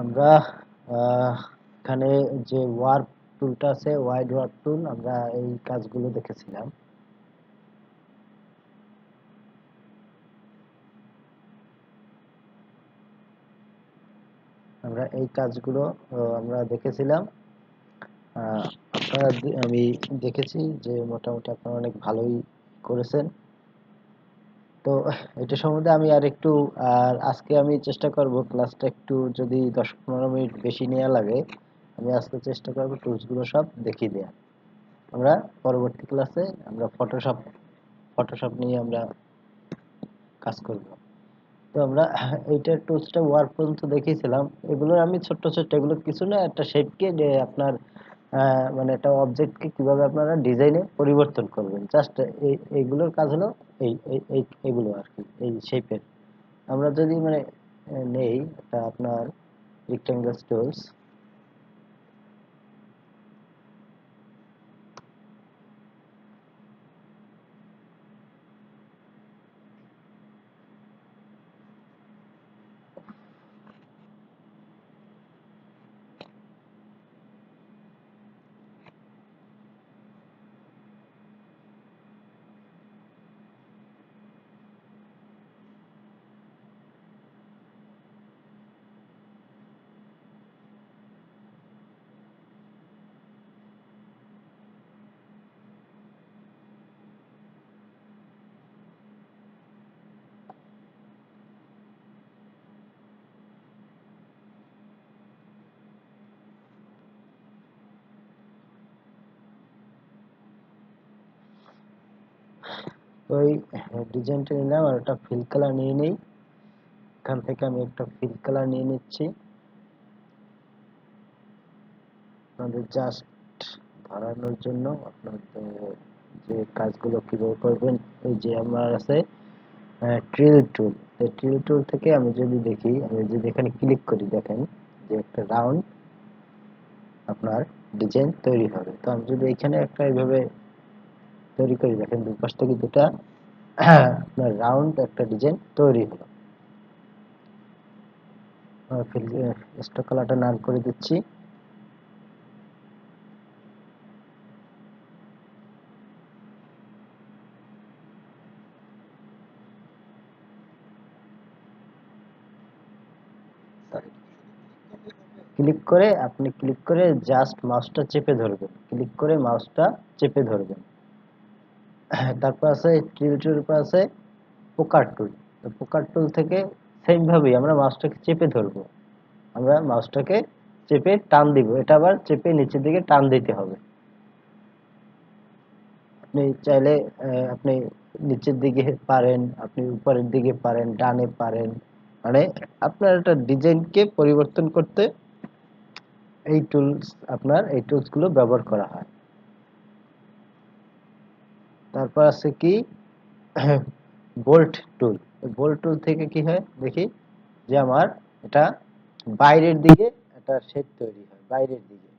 আমরা এখানে যে ওয়ার্প টুলটা আছে, ওয়াইড ওয়ার্প টুল, আমরা এই কাজগুলো দেখেছিলাম। আমরা এই কাজগুলো আমরা দেখেছিলাম। আমি দেখেছি যে মোটামুটি আপনারা অনেক ভালোই করেছেন। তো এটা সম্বন্ধে আমি আর একটু, আর আজকে আমি চেষ্টা করব ক্লাসটা একটু যদি 10-15 মিনিট বেশি নেওয়া লাগে, আমি আজকে চেষ্টা করব টুলসগুলো সব দেখিয়ে দেওয়া। আমরা পরবর্তী ক্লাসে আমরা ফটোশপ নিয়ে আমরা কাজ করব। তো আমরা এইটার টুলসটা ওয়ার্ক পর্যন্ত দেখিয়েছিলাম। এগুলো আমি ছোট্ট ছোট্ট, এগুলো কিছু না, একটা শেপকে আপনার মানে একটা অবজেক্টকে কিভাবে আপনারা ডিজাইনে পরিবর্তন করবেন, জাস্ট এইগুলোর কাজ হলো এইগুলো আর কি, এই শেপের। আমরা যদি মানে নেই একটা আপনার রেক্টেঙ্গেল টুলস, ওই ডিজাইনটা নিলাম আর একটা ফিল কালার নিয়ে নেই। এখান থেকে আমি একটা ফিল কালার নিয়ে নিচ্ছি আপনাদের জাস্ট ধরানোর জন্য, আপনাদের যে কাজগুলো কিভাবে করবেন। এই যে আমার আছে ট্রিল টুল, এই ট্রিল টুল থেকে আমি যদি দেখি, আমি যদি এখানে ক্লিক করি, দেখেন যে একটা রাউন্ড আপনার ডিজাইন তৈরি হবে। তো আমি যদি এখানে একটা এইভাবে তৈরি করি, দেখেন দুপাশ থেকে দুটা আপনার রাউন্ড একটা ডিজাইন তৈরি হলো। স্টক কালারটা নাল করে দিচ্ছি। ক্লিক করে জাস্ট মাউসটা চেপে ধরবেন, ক্লিক করে মাউসটা চেপে ধরবেন। তারপর আছে ট্রিল টুল, উপর আছে পোকার টুল। পোকার টুল থেকে সেম ভাবেই আমরা মাউসটাকে চেপে ধরবো, আমরা মাউসটাকে চেপে টান দিব, এটা আবার চেপে নিচের দিকে টান দিতে হবে। আপনি চাইলে আপনি নিচের দিকে পারেন, আপনি উপরের দিকে পারেন, ডানে পারেন, মানে আপনার একটা ডিজাইনকে পরিবর্তন করতে এই টুলস গুলো ব্যবহার করা হয়। তারপর আছে কি বোল্ট টুল। বোল্ট টুল থেকে কি হয় দেখি, যে আমার এটা বাইরের দিকে একটা শেপ তৈরি হয়, বাইরের দিকে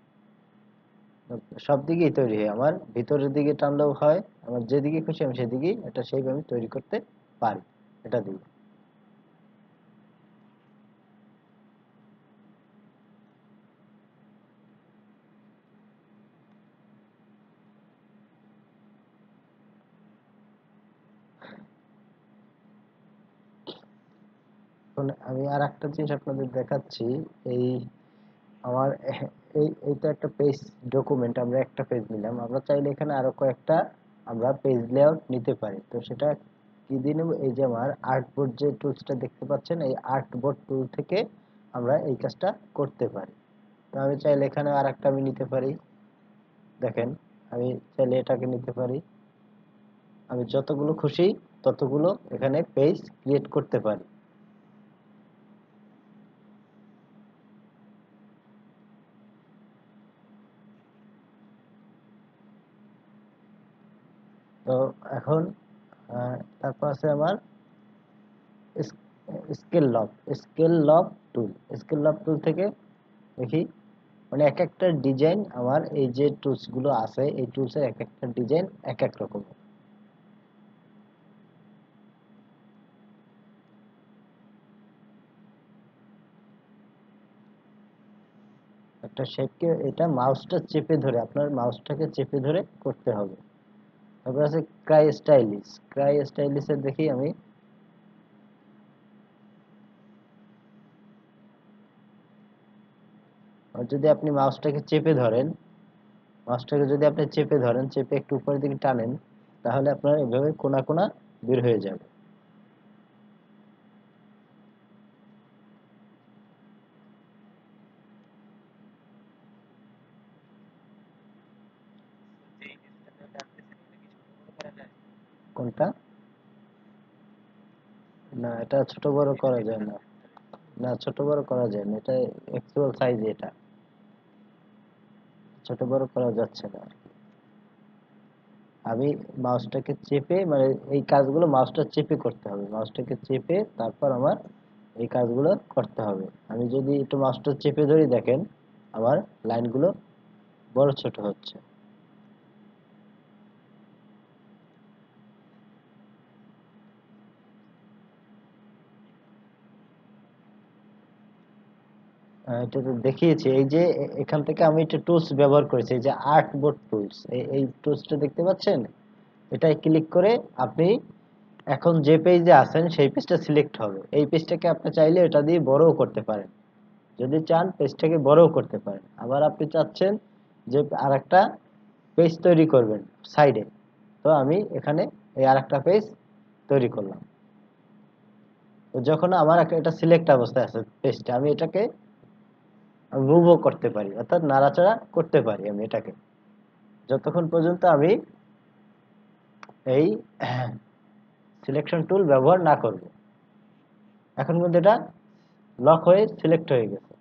সব দিকেই তৈরি হয়, আমার ভিতরের দিকে টানলেও হয়, আমার যেদিকে খুশি আমি সেদিকেই একটা শেপ আমি তৈরি করতে পারি এটা দিয়ে। এখন আমি আর একটা জিনিস আপনাদের দেখাচ্ছি। এই আমার এইটা একটা পেজ ডকুমেন্ট, আমরা একটা পেজ নিলাম, আমরা চাইলে এখানে আরো কয়েকটা আমরা পেজ লেআউট নিতে পারি। তো সেটা কি দিয়ে নেব, এই যে আমার আর্টবোর্ড যে টুলসটা দেখতে পাচ্ছেন, এই আর্টবোর্ড টুল থেকে আমরা এই কাজটা করতে পারি। তো আমি চাইলে এখানে আর একটা আমি নিতে পারি, দেখেন আমি চাইলে এটাকে নিতে পারি, আমি যতগুলো খুশি ততগুলো এখানে পেজ ক্রিয়েট করতে পারি। তো এখন তারপর আছে আমার স্কেল লক। স্কেল লক টুল থেকে দেখি, মানে এক একটা ডিজাইন আমার এই যে টুলস গুলো আছে, এই টুলসের এক একটা ডিজাইন এক এক রকম। একটা শেপকে এটা মাউসটা চেপে ধরে, আপনার মাউসটাকে চেপে ধরে করতে হবে। তারপর আছে ক্রাই স্টাইলিশ। ক্রাই স্টাইলিশের দেখি আমি, আর যদি আপনি মাউসটাকে চেপে ধরেন, মাউসটাকে যদি আপনি চেপে ধরেন, চেপে একটু উপরের দিকে টানেন, তাহলে আপনার এভাবে কোনা কোনা বের হয়ে যাবে। কোনটা? না, এটা ছোট বড় করা যায় না। না, ছোট বড় করা যায় না, এটা অ্যাকচুয়াল সাইজ। এটা ছোট বড় করা যাচ্ছে না। আমি মাউসটাকে চেপে, মানে এই কাজগুলো মাউসটা চেপে করতে হবে, মাউসটাকে চেপে তারপর আমার এই কাজগুলো করতে হবে। আমি যদি একটু মাউসটা চেপে ধরি, দেখেন আমার লাইনগুলো বড় ছোট হচ্ছে। এটা তো দেখিয়েছি, এই যে এখান থেকে আমি একটা টুলস ব্যবহার করেছি, এই যে আর্ট বোর্ড টুলস, এই টুলসটা দেখতে পাচ্ছেন। এটাই ক্লিক করে আপনি এখন যে পেজে আছেন সেই পেজটা সিলেক্ট হবে। এই পেজটাকে আপনি চাইলে এটা দিয়ে বড়ও করতে পারেন, যদি চান পেজটাকে বড়ও করতে পারেন। আবার আপনি চাচ্ছেন যে আরেকটা পেজ তৈরি করবেন সাইডে, তো আমি এখানে এই আরেকটা পেজ তৈরি করলাম। তো যখন আমার এটা সিলেক্ট অবস্থায় আছে পেজটা, আমি এটাকে মুভও করতে পারি, অর্থাৎ নাড়াচাড়া করতে পারি আমি এটাকে, যতক্ষণ পর্যন্ত আমি এই সিলেকশন টুল ব্যবহার না করব। এখন কিন্তু এটা লক হয়ে সিলেক্ট হয়ে গেছে।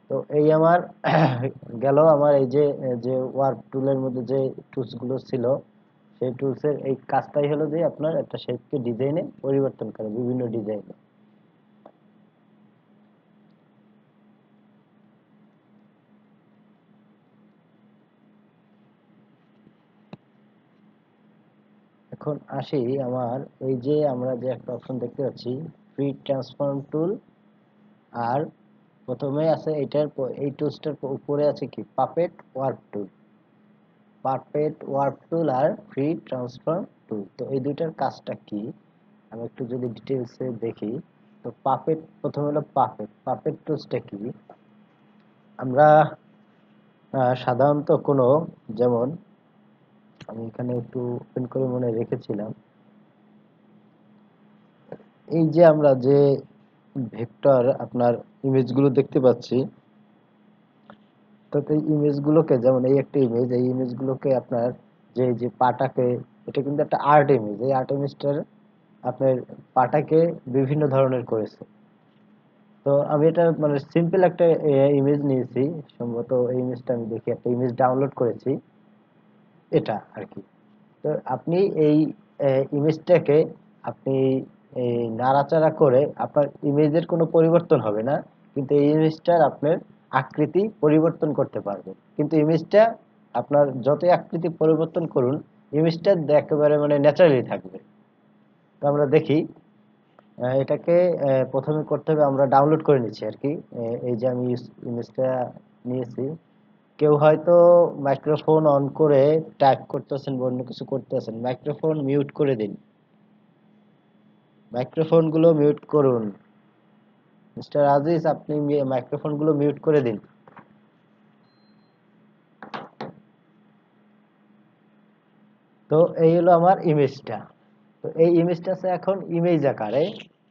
তো এই আমার গেল আমার এই যে যে ওয়ার্ক টুলের মধ্যে যে টুলস গুলো ছিল, সেই টুলসের এই কাজটাই হলো যে আপনার একটা শেপকে ডিজাইনে পরিবর্তন করে, বিভিন্ন ডিজাইনে। এখন আসি আমার এই যে আমরা যে একটা অপশন দেখতে পাচ্ছি, ফ্রি ট্রান্সফর্ম টুল। আর প্রথমে আছে এটার এই টুলসটার উপরে আছে কি পাপেট ওয়ার্ক টুল। পাপেট ওয়ার্ক টুল আর ফ্রি ট্রান্সফর্ম টুল, তো এই দুইটার কাজটা কি আমি একটু যদি ডিটেলসে দেখি। তো পাপেট, প্রথমে হলো পাপেট। পাপেট টুলসটা কি, আমরা সাধারণত কোনো, যেমন আমি এখানে একটু ওপেন করে মনে রেখেছিলাম, এই যে আমরা যে ভেক্টর আপনার ইমেজগুলো দেখতে পাচ্ছি, তো এই ইমেজগুলোকে, যেমন এই একটা ইমেজ, এই ইমেজগুলোকে আপনার যে যে পাটাকে, এটা কিন্তু একটা আর্ট ইমেজ, এই আর্ট ইমেজটার আপনার পাটাকে বিভিন্ন ধরনের করেছে। তো আমি এটা মানে সিম্পল একটা ইমেজ নিয়েছি, সম্ভবত এই ইমেজটা আমি দেখি, একটা ইমেজ ডাউনলোড করেছি এটা আর কি। তো আপনি এই ইমেজটাকে আপনি এই নাড়াচাড়া করে আপনার ইমেজের কোনো পরিবর্তন হবে না, কিন্তু এই ইমেজটার আপনার আকৃতি পরিবর্তন করতে পারবেন। কিন্তু ইমেজটা আপনার যতই আকৃতি পরিবর্তন করুন, ইমেজটা একেবারে মানে ন্যাচারালি থাকবে। তো আমরা দেখি এটাকে প্রথমে করতে হবে, আমরা ডাউনলোড করে নিচ্ছি আর কি। এই যে আমি ইমেজটা নিয়েছি, কেউ হয়তো মাইক্রোফোন অন করে টাইপ করতেছেন বা অন্য কিছু করতেছেন, মাইক্রোফোন মিউট করে দিন, মাইক্রোফোন গুলো মিউট করুন। মিস্টার আজিজ, আপনি মাইক্রোফোন গুলো মিউট করে দিন। তো এই হলো আমার ইমেজটা। তো এই ইমেজটা আছে এখন ইমেজ আকারে,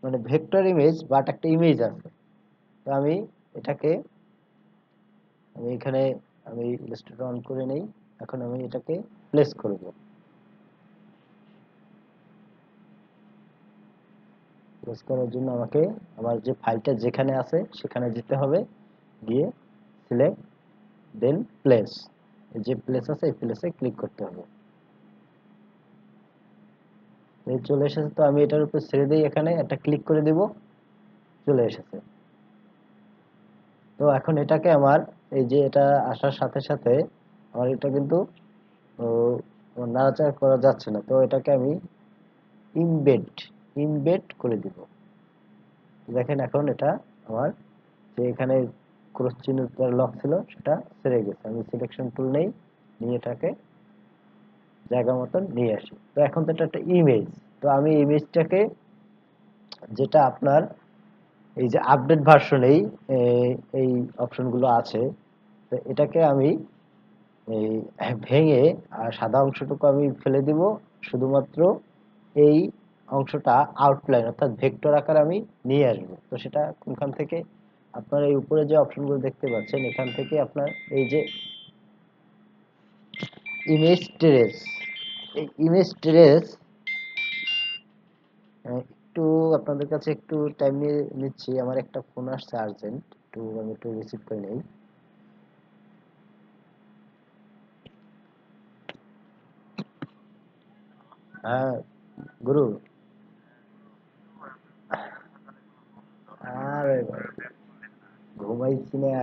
মানে ভেক্টর ইমেজ, বাট একটা ইমেজ আছে। তো আমি এটাকে, আমি এখানে আমি ইলাস্ট্রেটর অন করে নেই। এখন আমি এটাকে প্লেস করব। প্লেস করার জন্য আমাকে আমার যে ফাইলটা যেখানে আছে সেখানে যেতে হবে, গিয়ে সিলেক্ট, দেন প্লেস, যে প্লেস আছে এই প্লেসে ক্লিক করতে হবে। এই চলে এসেছে, তো আমি এটার উপর ছেড়ে দিই, এখানে একটা ক্লিক করে দেব, চলে এসেছে। তো এখন এটাকে আমার, এই যে এটা আসার সাথে সাথে আমার এটা কিন্তু ও, নাড়াচাড়া করা যাচ্ছে না, তো এটাকে আমি ইমবেড ইমবেড করে দিব। দেখেন এখন এটা আমার যে এখানে ক্রস চিহ্ন লক ছিল সেটা ছেড়ে গেছে। আমি সিলেকশন টুল নেই, নিয়ে এটাকে জায়গা মতন নিয়ে আসি। তো এখন তো এটা একটা ইমেজ, তো আমি ইমেজটাকে যেটা আপনার এই যে আপডেট ভার্সনেই এই অপশনগুলো আছে, তো এটাকে আমি এই ভেঙে আর সাদা অংশটুকু আমি ফেলে দিব, শুধুমাত্র এই অংশটা আউটলাইন অর্থাৎ ভেক্টর আকারে আমি নিয়ে আসবো। তো সেটা কোনখান থেকে, আপনার এই উপরে যে অপশনগুলো দেখতে পাচ্ছেন এখান থেকে আপনার এই যে ইমেজ ট্রেস, এই ইমেজ ট্রেস একটু আপনাদের কাছে একটু টাইম নিয়ে নিচ্ছি, আমার একটা ফোন আসছে আর্জেন্ট, আমি একটু রিসিভ করে নেই। হ্যাঁ গুরু। আরে ভাই, ঘুমাইছি না,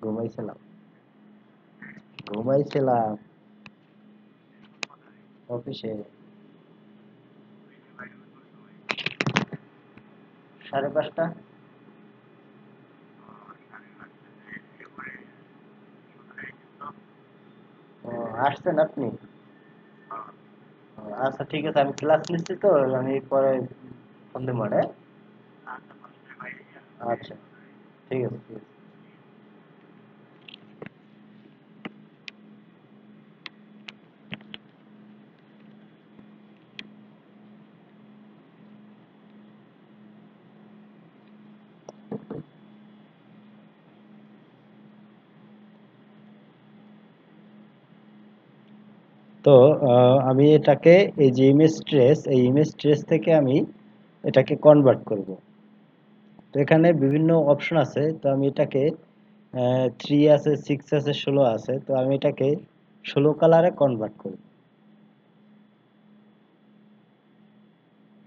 ঘুমাইছিলাম, ঘুমাইছিলাম অফিসে। 5:30। ও, আসছেন আপনি? ও, আচ্ছা ঠিক আছে, আমি ক্লাস নিচ্ছি তো, আমি পরে ফোন দেবো, হ্যাঁ? আচ্ছা ঠিক আছে, ঠিক আছে। তো আমি এটাকে এই যে ইমেজ ট্রেস, এই ইমেজ ট্রেস থেকে আমি এটাকে কনভার্ট করব। তো এখানে বিভিন্ন অপশন আছে, তো আমি এটাকে 3 আছে, 6 আছে, 16 আছে, তো আমি এটাকে 16 কালারে কনভার্ট করব।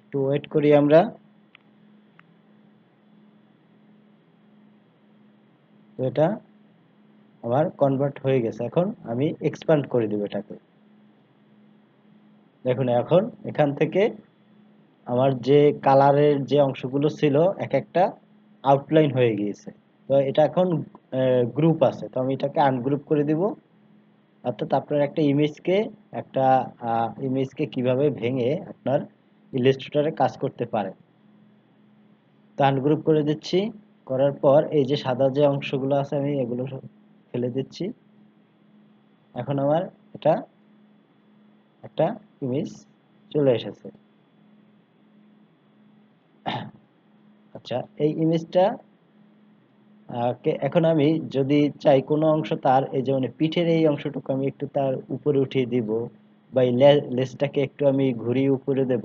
একটু ওয়েট করি আমরা। তো এটা আমার কনভার্ট হয়ে গেছে, এখন আমি এক্সপ্যান্ড করে দেব এটাকে। দেখুন এখন এখান থেকে আমার যে কালারের যে অংশগুলো ছিল এক একটা আউটলাইন হয়ে গিয়েছে। তো এটা এখন গ্রুপ আছে, তো আমি এটাকে আনগ্রুপ করে দিব। অর্থাৎ আপনার একটা ইমেজকে কিভাবে ভেঙে আপনার ইলাস্ট্রেটরে কাজ করতে পারে। তো আনগ্রুপ করে দিচ্ছি, করার পর এই যে সাদা যে অংশগুলো আছে আমি এগুলো সব ফেলে দিচ্ছি। এখন আমার এটা একটা ইমেজ চলে এসেছে। আচ্ছা, এই ইমেজটা এখন আমি যদি চাই কোনো অংশ তার এই যেমন পিঠের এই অংশটুকু আমি একটু তার উপরে উঠিয়ে দিব, বা এই লেজটাকে একটু আমি ঘুরিয়ে উপরে দেব,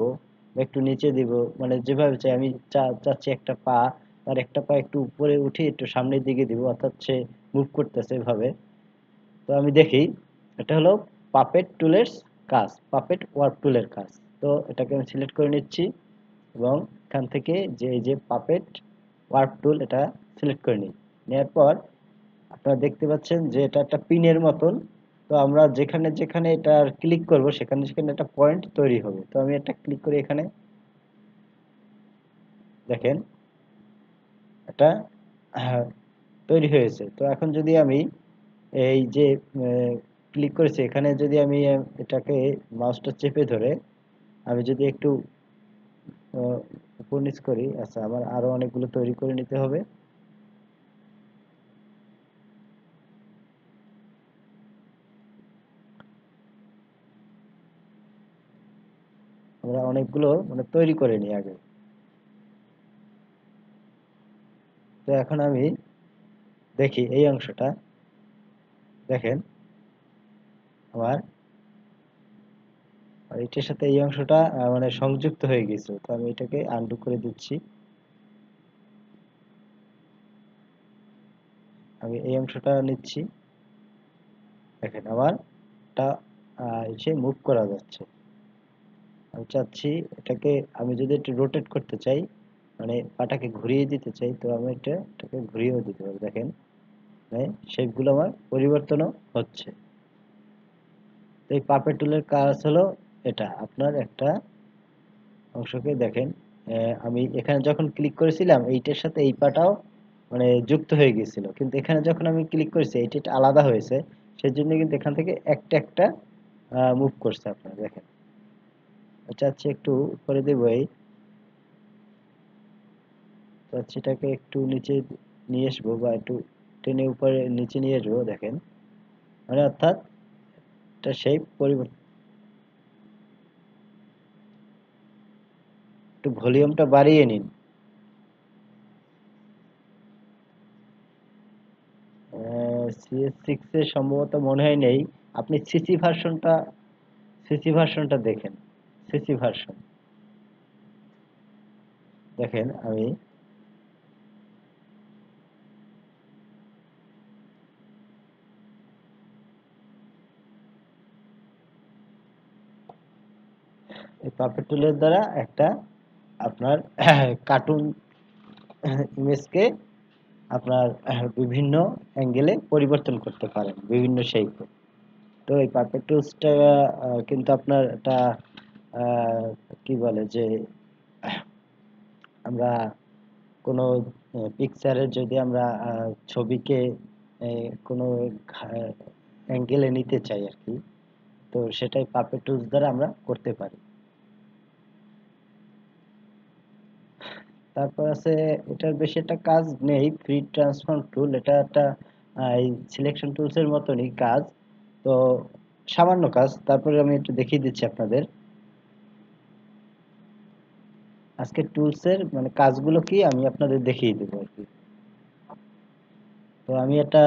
বা একটু নিচে দিব, মানে যেভাবে চাই আমি চাচ্ছি একটা পা, তার একটা পা একটু উপরে উঠিয়ে একটু সামনের দিকে দিব, অর্থাৎ সে মুভ করতেছে এভাবে। তো আমি দেখি, এটা হলো পাপেট টুলের কাজ, পাপেট ওয়ার্ক টুলের কাজ। তো এটাকে আমি সিলেক্ট করে নিচ্ছি, এবং এখান থেকে যে এই যে পাপেট ওয়ার্ক টুল এটা সিলেক্ট করে নিই। নেওয়ার পর আপনারা দেখতে পাচ্ছেন যে এটা একটা পিনের মতন। তো আমরা যেখানে যেখানে এটা ক্লিক করব সেখানে সেখানে একটা পয়েন্ট তৈরি হবে। তো আমি এটা ক্লিক করি, এখানে দেখেন এটা তৈরি হয়েছে। তো এখন যদি আমি এই যে ক্লিক করেছি এখানে, যদি আমি এটাকে মাউসটা চেপে ধরে আমি যদি একটু উপর নিচ করি, আচ্ছা আমার আরো অনেকগুলো তৈরি করে নিতে হবে। আমরা অনেকগুলো মানে তৈরি করে নিই আগে। তো এখন আমি দেখি এই অংশটা, দেখেন আমার এটার সাথে এই অংশটা মানে সংযুক্ত হয়ে গেছে। তো আমি এটাকে আনডু করে দিচ্ছি। আমি এই অংশটা নিচ্ছি, দেখেন আমার এটা এসে মুভ করা যাচ্ছে। আমি চাচ্ছি এটাকে, আমি যদি একটু রোটেট করতে চাই, মানে পাটাকে ঘুরিয়ে দিতে চাই, তো আমি এটাকে ঘুরিয়েও দিতে পারি। দেখেন মানে শেপগুলো আমার পরিবর্তনও হচ্ছে। তো এই পাপেট টুলের কাজ হলো এটা, আপনার একটা অংশকে দেখেন আমি এখানে যখন ক্লিক করেছিলাম এইটার সাথে এই পাটাও মানে যুক্ত হয়ে গিয়েছিল, কিন্তু এখানে যখন আমি ক্লিক করেছি এটা আলাদা হয়েছে। সেজন্য কিন্তু এখান থেকে একটা একটা মুভ করছে। আপনারা দেখেন, চাচ্ছি একটু উপরে দেবো, এই চাচ্ছি এটাকে একটু নিচে নিয়ে আসবো, বা একটু টেনে উপরে নিচে নিয়ে আসবো। দেখেন, মানে অর্থাৎ এটা শেপ পরিবর্তন। একটু ভলিউমটা বাড়িয়ে নিন। CS6 এ সম্ভবত মনে হয় নেই। আপনি সিসি ভার্সনটা দেখেন। সিসি ভার্সন দেখেন, আমি এই পাপেট টুলের দ্বারা একটা আপনার কার্টুন ইমেজকে আপনার বিভিন্ন অ্যাঙ্গেলে পরিবর্তন করতে পারেন, বিভিন্ন শেপে। তো এই পাপেট টুলসটা কিন্তু আপনার একটা আহ, কি বলে যে, আমরা কোনো পিকচারের যদি আমরা ছবিকে কোনো অ্যাঙ্গেলে নিতে চাই আর কি, তো সেটাই পাপেট টুলস দ্বারা আমরা করতে পারি। তারপর আছে, এটার বেশি একটা কাজ নেই, ফ্রি ট্রান্সফর্ম টুল। এটা একটা এই সিলেকশন টুলস এর মতনই কাজ। তো সামান্য কাজ, তারপরে আমি একটু দেখিয়ে দিচ্ছি আপনাদের আজকে টুলস এর মানে কাজগুলো কি আমি আপনাদের দেখিয়ে দেবো আর কি। তো আমি একটা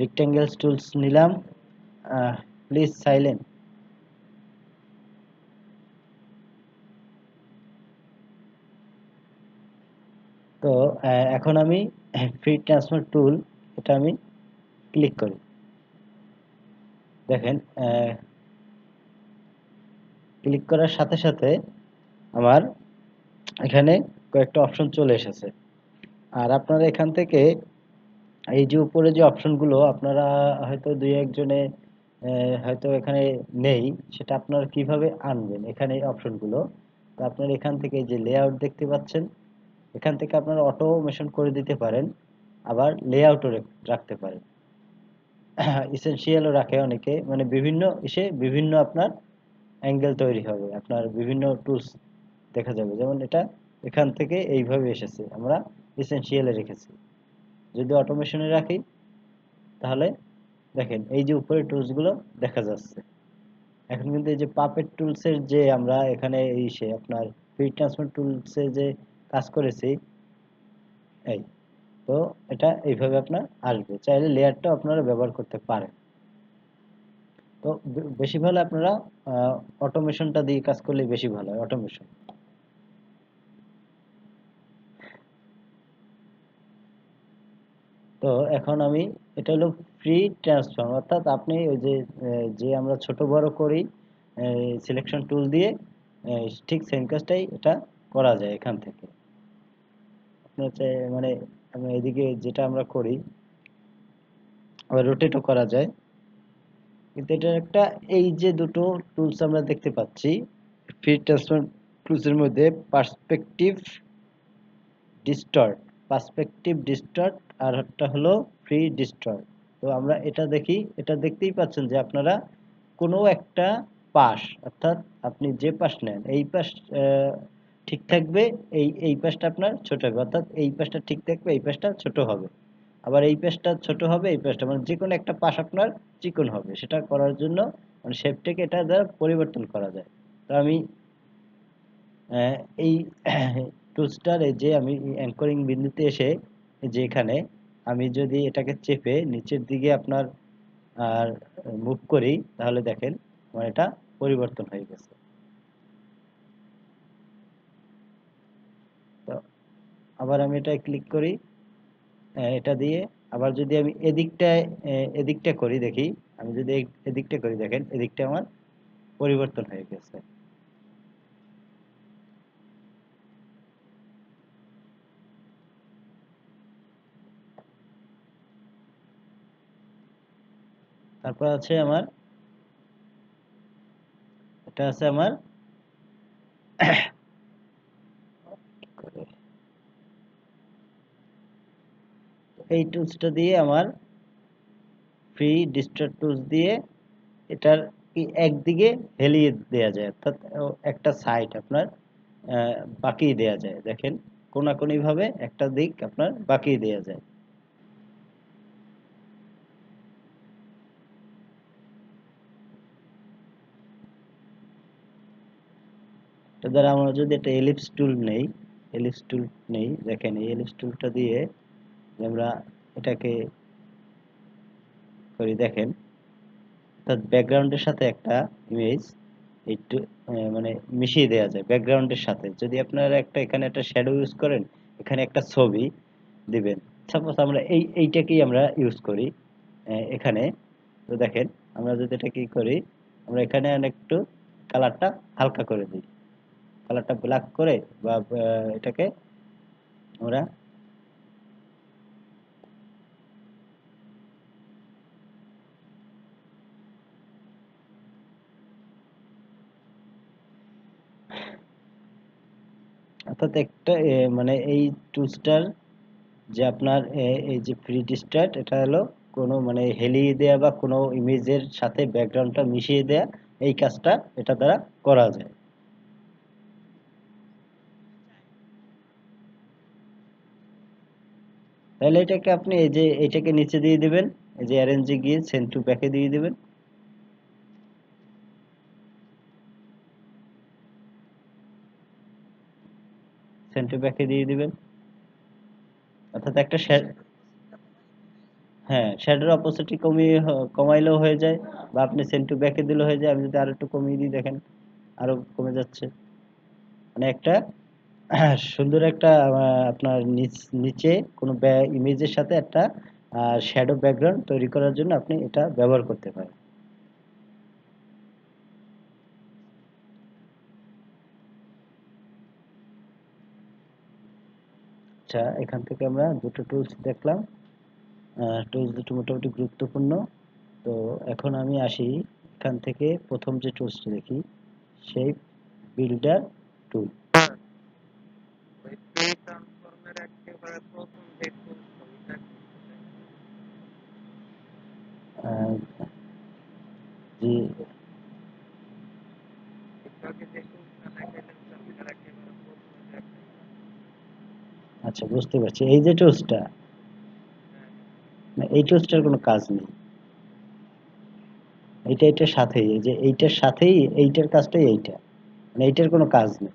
রেক্টেঙ্গেলস টুলস নিলাম। Please silent. তো এখন আমি ফ্রি ট্রান্সফর্ম টুল, এটা আমি ক্লিক করি। দেখেন, ক্লিক করার সাথে সাথে আমার এখানে কয়েকটা অপশন চলে এসেছে। আর আপনারা এখান থেকে এই যে উপরে যে অপশনগুলো, আপনারা হয়তো দুই একজনে হয়তো এখানে নেই, সেটা আপনারা কিভাবে আনবেন এখানে এই অপশনগুলো। তো আপনারা এখান থেকে যে লেআউট দেখতে পাচ্ছেন, এখান থেকে আপনারা অটোমেশন করে দিতে পারেন, আবার লেআউটও রাখতে পারেন। ইসেনশিয়ালও রাখে অনেকে, মানে বিভিন্ন ইসে বিভিন্ন আপনার অ্যাঙ্গেল তৈরি হবে, আপনার বিভিন্ন টুলস দেখা যাবে। যেমন এটা এখান থেকে এইভাবে এসেছে, আমরা ইসেনশিয়ালে রেখেছি। যদি অটোমেশনে রাখি, তাহলে দেখেন এই যে উপরে টুলস গুলো দেখা যাচ্ছে। এখন কিন্তু এই যে পাপেট টুলস এর যে আমরা এখানে এই সে আপনার ফ্রি ট্রান্সফর্ম টুলস এ যে কাজ করেছি, এই তো এটা এইভাবে আপনার আসবে। চাইলে লেয়ারটা আপনারা ব্যবহার করতে পারেন। তো বেশি ভালো আপনারা অটোমেশনটা দিয়ে কাজ করলে বেশি ভালো হয়, অটোমেশন। তো এখন আমি, এটা হলো ফ্রি ট্রান্সফর্ম, অর্থাৎ আপনি ওই যে যে আমরা ছোট বড় করি সিলেকশন টুল দিয়ে, ঠিক সেম কাজটাই এটা করা যায় এখান থেকে। আপনার মানে আমরা এদিকে যেটা আমরা করি, আবার রোটেটও করা যায়। কিন্তু এটা একটা, এই যে দুটো টুলস আমরা দেখতে পাচ্ছি ফ্রি ট্রান্সফর্ম টুলস এর মধ্যে, পার্সপেক্টিভ ডিস্টর্ট, আর একটা হলো ফ্রি ডিস্টর্ট। তো আমরা এটা দেখি, এটা দেখতেই পাচ্ছেন যে আপনারা কোনো একটা পাশ, অর্থাৎ আপনি যে পাশ নেন এই পাশ ঠিক থাকবে, এই পাশটা আপনার ছোট হবে, অর্থাৎ এই পাশটা ঠিক থাকবে, এই পাশটা ছোট হবে। আবার এই পাশটা ছোট হবে, এই পাশটা, মানে যে কোনো একটা পাশ আপনার চিকন হবে। সেটা করার জন্য মানে শেপটাকে এটা দ্বারা পরিবর্তন করা যায়। তো আমি আহ, এই টুলসটার এই যে আমি অ্যাঙ্করিং বিন্দুতে এসে, যে এখানে আমি যদি এটাকে চেপে নিচের দিকে আপনার আর মুভ করি, তাহলে দেখেন আমার এটা পরিবর্তন হয়ে গেছে। তো আবার আমি এটা ক্লিক করি, এটা দিয়ে আবার যদি আমি এদিকটায় এদিকটা করি দেখি, আমি যদি এদিকটা করি, দেখেন এদিকটা আমার পরিবর্তন হয়ে গেছে। তারপর আছে আমার, এটা আছে আমার এই টুলসটা দিয়ে আমার ফ্রি ডিস্ট্রাক্ট টুলস দিয়ে এটার কি একদিকে হেলিয়ে দেওয়া যায়, অর্থাৎ একটা সাইড আপনার বাঁকিয়ে দেওয়া যায়। দেখেন কোনাকুনি ভাবে একটা দিক আপনার বাঁকিয়ে দেওয়া যায়। তো দ্বারা আমরা যদি একটা এলিপস টুল নেই, এলিপস টুল নেই, দেখেন এই এলিপস টুলটা দিয়ে আমরা এটাকে করি। দেখেন অর্থাৎ ব্যাকগ্রাউন্ডের সাথে একটা ইমেজ একটু মানে মিশিয়ে দেওয়া যায় ব্যাকগ্রাউন্ডের সাথে। যদি আপনারা একটা এখানে একটা শ্যাডো ইউজ করেন, এখানে একটা ছবি দিবেন। সাপোজ আমরা এইটাকেই আমরা ইউজ করি এখানে। তো দেখেন আমরা যদি এটা কি করি, আমরা এখানে একটু কালারটা হালকা করে দিই, কালারটা ব্ল্যাক করে বা এটাকে আমরা অর্থাৎ একটা মানে এই টুলসটার যে আপনার এই যে ফ্রি ডিস্ট্রাক্ট, এটা হলো কোনো মানে হেলিয়ে দেয়া বা কোনো ইমেজের সাথে ব্যাকগ্রাউন্ডটা মিশিয়ে দেয়া, এই কাজটা এটা দ্বারা করা যায়। তাহলে এটাকে আপনি এই যে এটাকে নিচে দিয়ে দিবেন, এই যে অ্যারেঞ্জে গিয়ে সেন্ড টু ব্যাকে দিয়ে দিবেন। সেন্ড টু ব্যাকে দিয়ে দিবেন, অর্থাৎ একটা হ্যাঁ শ্যাডোর অপোসিটি কমিয়ে কমাইলেও হয়ে যায়, বা আপনি সেন্ড টু ব্যাকে দিলেও হয়ে যায়। আমি যদি আরো একটু কমিয়ে দিই, দেখেন আরো কমে যাচ্ছে। মানে একটা সুন্দর একটা আপনার নিচে কোনো ইমেজের সাথে একটা শ্যাডো ব্যাকগ্রাউন্ড তৈরি করার জন্য আপনি এটা ব্যবহার করতে পারেন। আচ্ছা, এখান থেকে আমরা দুটো টুলস দেখলাম। টুলস দুটো মোটামুটি গুরুত্বপূর্ণ। তো এখন আমি আসি এখান থেকে প্রথম যে টুলসটা দেখি, শেপ বিল্ডার টুল। যে আচ্ছা, বুঝতে পারছি। এই যে টুলসটা, এই টুলসটার কোনো কাজ নেই। এটার সাথেই, এই যে এইটার সাথেই এইটার কাজটাই এইটা, মানে এইটার কোনো কাজ নেই।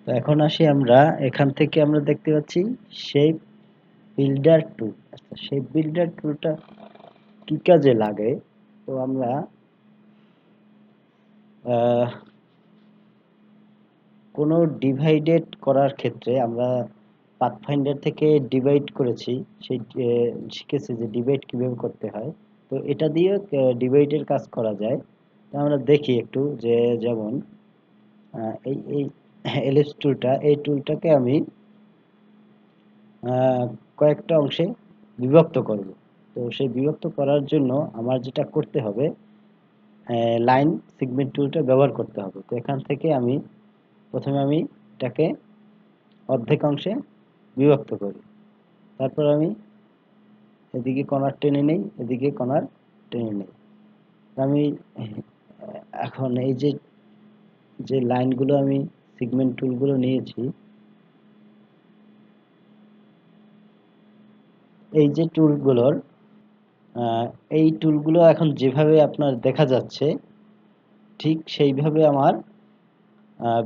তো এখন আসি আমরা, এখান থেকে আমরা দেখতে পাচ্ছি শেপ বিল্ডার টুল। আচ্ছা, শেপ বিল্ডার টুলটা কি কাজে লাগে? তো আমরা আহ, কোনো ডিভাইডেড করার ক্ষেত্রে আমরা পাথফাইন্ডার থেকে ডিভাইড করেছি, সেই শিখেছি যে ডিভাইড কিভাবে করতে হয়। তো এটা দিয়ে ডিভাইডের কাজ করা যায়। তো আমরা দেখি একটু যে, যেমন এই এই এলিপস টুলটা, এই টুলটাকে আমি আহ, কয়েকটা অংশে বিভক্ত করব। তো সেই বিভক্ত করার জন্য আমার যেটা করতে হবে, লাইন সেগমেন্ট টুলটা ব্যবহার করতে হবে। তো এখান থেকে আমি প্রথমে আমি এটাকে অর্ধেক অংশে বিভক্ত করি। তারপর আমি এদিকে কর্নার টেনে নেই, এদিকে কর্নার টেনে নেই। আমি এখন এই যে যে লাইনগুলো আমি সেগমেন্ট টুলগুলো নিয়েছি, এই যে টুলগুলোর আহ, এই টুলগুলো এখন যেভাবে আপনার দেখা যাচ্ছে, ঠিক সেইভাবে আমার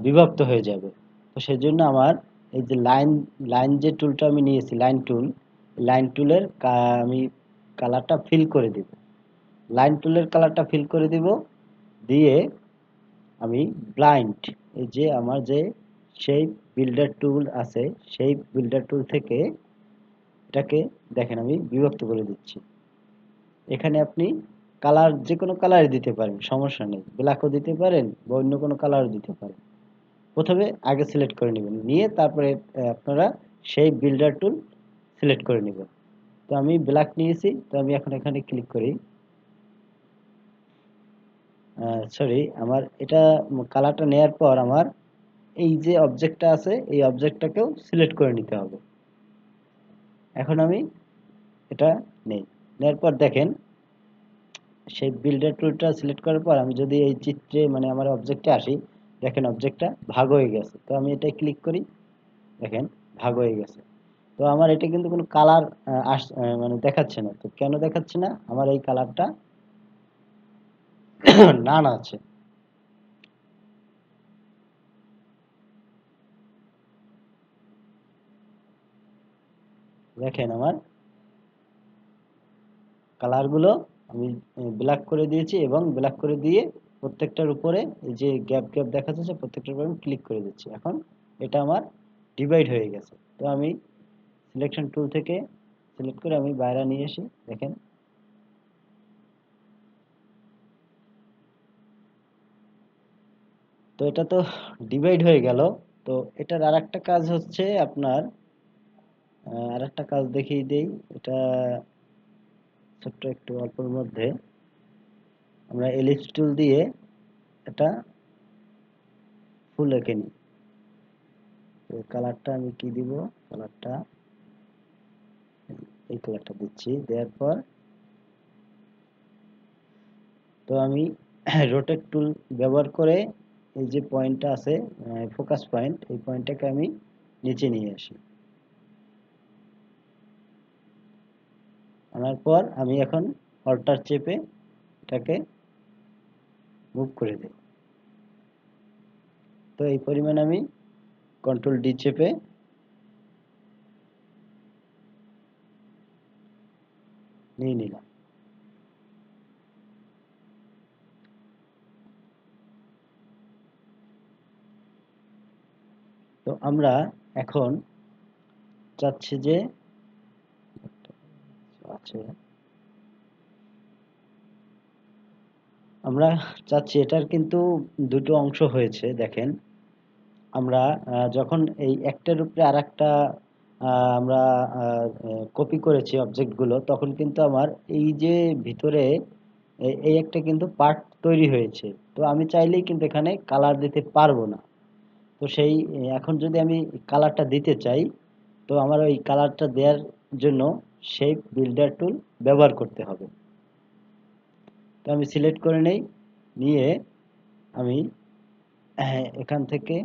বিভক্ত হয়ে যাবে। তো সেজন্য আমার এই যে লাইন লাইন যে টুলটা আমি নিয়েছি, লাইন টুল, লাইন টুলের আমি কালারটা ফিল করে দিব। লাইন টুলের কালারটা ফিল করে দিব, দিয়ে আমি ব্লাইন্ড, এই যে আমার যে শেপ বিল্ডার টুল আছে, সেই বিল্ডার টুল থেকে এটাকে দেখেন আমি বিভক্ত করে দিচ্ছি। এখানে আপনি কালার যে কোনো কালার দিতে পারেন, সমস্যা নেই। ব্ল্যাকও দিতে পারেন বা অন্য কোনো কালার দিতে পারেন। প্রথমে আগে সিলেক্ট করে নেবেন, নিয়ে তারপরে আপনারা সেই বিল্ডার টুল সিলেক্ট করে নেবেন। তো আমি ব্ল্যাক নিয়েছি, তো আমি এখন এখানে ক্লিক করি। সরি, আমার এটা কালারটা নেয়ার পর আমার এই যে অবজেক্টটা আছে এই অবজেক্টটাকেও সিলেক্ট করে নিতে হবে। এখন আমি এটা নেই, নেওয়ার পর দেখেন সেই বিল্ডার টুলটা সিলেক্ট করার পর আমি যদি এই চিত্রে মানে আমার অবজেক্টে আসি, দেখেন অবজেক্টটা ভাগ হয়ে গেছে। তো আমি এটা ক্লিক করি, দেখেন ভাগ হয়ে গেছে। তো আমার এটা কিন্তু কোনো কালার মানে দেখাচ্ছে না। তো কেন দেখাচ্ছে না? আমার এই কালারটা নান আছে। দেখেন আমার কালারগুলো আমি ব্ল্যাক করে দিয়েছি এবং ব্ল্যাক করে দিয়ে প্রত্যেকটার উপরে এই যে গ্যাপ গ্যাপ দেখা যাচ্ছে প্রত্যেকটার উপরে আমি ক্লিক করে দিচ্ছি। এখন এটা আমার ডিভাইড হয়ে গেছে। তো আমি সিলেকশন টুল থেকে সিলেক্ট করে আমি বাইরে নিয়ে আসি, দেখেন। তো এটা তো ডিভাইড হয়ে গেল। তো এটার আর একটা কাজ হচ্ছে আপনার, আর একটা কাজ দেখিয়ে দেই। এটা ছোট্ট একটু অল্পের মধ্যে আমরা এলিপস টুল দিয়ে এটা ফুল এঁকে নিই। তো কালারটা আমি কি দিব? কালারটা এই কালারটা দিচ্ছি, দেওয়ার পর তো আমি রোটেট টুল ব্যবহার করে এই যে পয়েন্টটা আছে ফোকাস পয়েন্ট, এই পয়েন্টটাকে আমি নিচে নিয়ে আসি। আনার পর আমি এখন অল্টার চেপে এটাকে মুভ করে দিই। তো এই পরিমাণ আমি কন্ট্রোল ডি চেপে নিয়ে নিলাম। তো আমরা এখন চাচ্ছি যে আছে, আমরা চাচ্ছি এটার কিন্তু দুটো অংশ হয়েছে, দেখেন। আমরা যখন এই একটার উপরে আর একটা আমরা কপি করেছি অবজেক্টগুলো, তখন কিন্তু আমার এই যে ভিতরে এই একটা কিন্তু পার্ট তৈরি হয়েছে। তো আমি চাইলেই কিন্তু এখানে কালার দিতে পারবো না। তো সেই এখন যদি আমি কালারটা দিতে চাই, তো আমার ওই কালারটা দেওয়ার জন্য শেপ বিল্ডার টুল ব্যবহার করতে হবে। তো আমি সিলেক্ট করে নেই, নিয়ে আমি এখান থেকে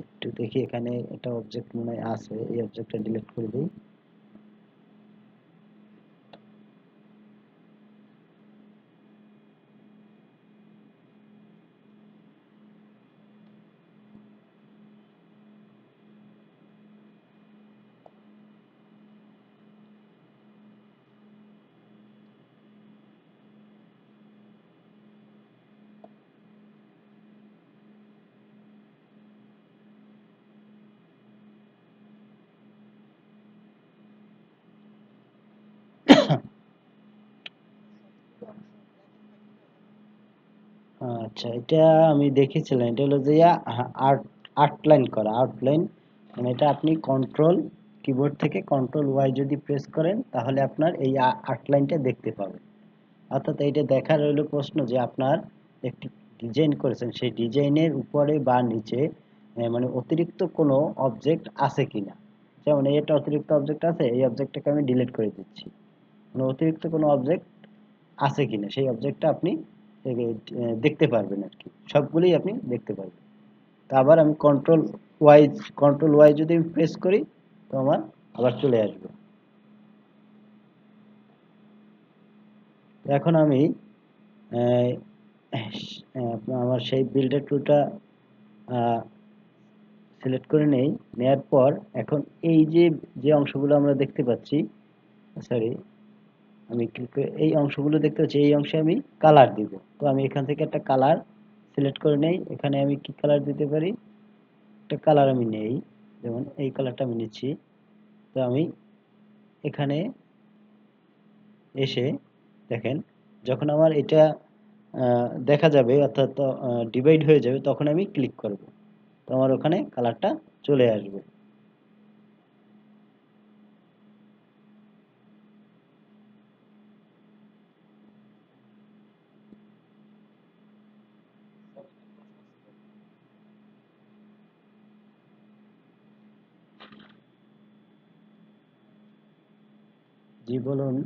একটু দেখি, এখানে একটা অবজেক্ট মনে হয় আছে, এই অবজেক্টটা ডিলিট করে দিই। আচ্ছা, এটা আমি দেখেছিলাম, এটা হলো যে আর্ট আউটলাইন করা, আউটলাইন মানে এটা আপনি কন্ট্রোল কিবোর্ড থেকে কন্ট্রোল ওয়াই যদি প্রেস করেন তাহলে আপনার এই আউটলাইনটা দেখতে পাবেন। অর্থাৎ এইটা দেখার রইল প্রশ্ন যে আপনার একটি ডিজাইন করেছেন সেই ডিজাইনের উপরে বা নিচে মানে অতিরিক্ত কোনো অবজেক্ট আছে কিনা। যেমন এই একটা অতিরিক্ত অবজেক্ট আছে, এই অবজেক্টটাকে আমি ডিলিট করে দিচ্ছি। মানে অতিরিক্ত কোনো অবজেক্ট আছে কিনা সেই অবজেক্টটা আপনি দেখতে পারবেন আর কি, সবগুলোই আপনি দেখতে পারবেন। তা আবার আমি কন্ট্রোল ওয়াই যদি আমি প্রেস করি তো আমার আবার চলে আসবে। তো এখন আমি আহ, আমার সেই বিল্ডার টুলটা সিলেক্ট করে নেই, নেয়ার পর এখন এই যে যে অংশগুলো আমরা দেখতে পাচ্ছি, সরি, আমি ক্লিক করে এই অংশগুলো দেখতে পাচ্ছি, এই অংশে আমি কালার দিব। তো আমি এখান থেকে একটা কালার সিলেক্ট করে নেই, এখানে আমি কি কালার দিতে পারি, একটা কালার আমি নেই, যেমন এই কালারটা আমি নিচ্ছি। তো আমি এখানে এসে দেখেন যখন আমার এটা দেখা যাবে অর্থাৎ ডিভাইড হয়ে যাবে তখন আমি ক্লিক করব, তো আমার ওখানে কালারটা চলে আসবে। জি বলুন।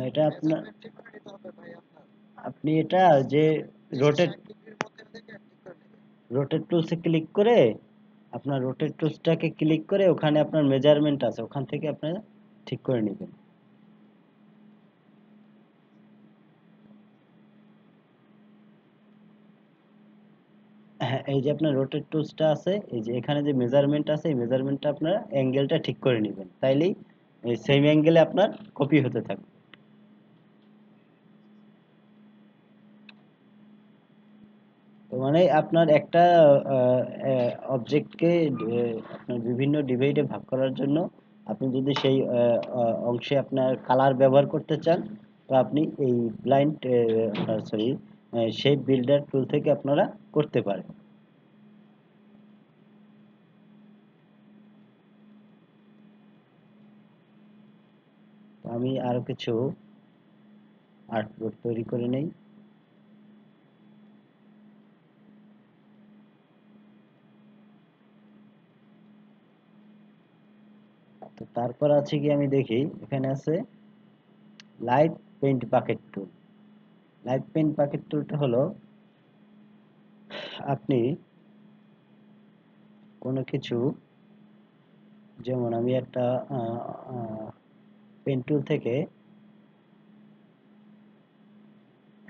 এটা আপনার, আপনি এটা যে রোটেট রোটেট টুলসে ক্লিক করে, আপনার রোটেট টুলসটাকে ক্লিক করে ওখানে আপনার মেজারমেন্ট আছে, ওখান থেকে আপনারা ঠিক করে নেবেন। হ্যাঁ, এই যে আপনার রোটেট টুলসটা আছে, এই যে এখানে যে মেজারমেন্ট আছে, এই মেজারমেন্টটা আপনারা অ্যাঙ্গেলটা ঠিক করে নেবেন, তাইলেই এই সেম অ্যাঙ্গেলে আপনার কপি হতে থাকবে। তো মানে আপনার একটা অবজেক্টকে আপনার বিভিন্ন ডিভাইডে ভাগ করার জন্য আপনি যদি সেই অংশে আপনার কালার ব্যবহার করতে চান, তো আপনি এই ব্লাইন্ড সরি শেপ বিল্ডার টুল থেকে আপনারা করতে পারেন। তো আমি আরো কিছু আর্টবোর্ড তৈরি করে নেই। তো তারপর আছে কি, আমি দেখি এখানে আছে লাইট পেইন্ট বাকেট টুল। লাইট পেইন্ট বাকেট টুলটা হলো আপনি কোনো কিছু, যেমন আমি একটা পেন টুল থেকে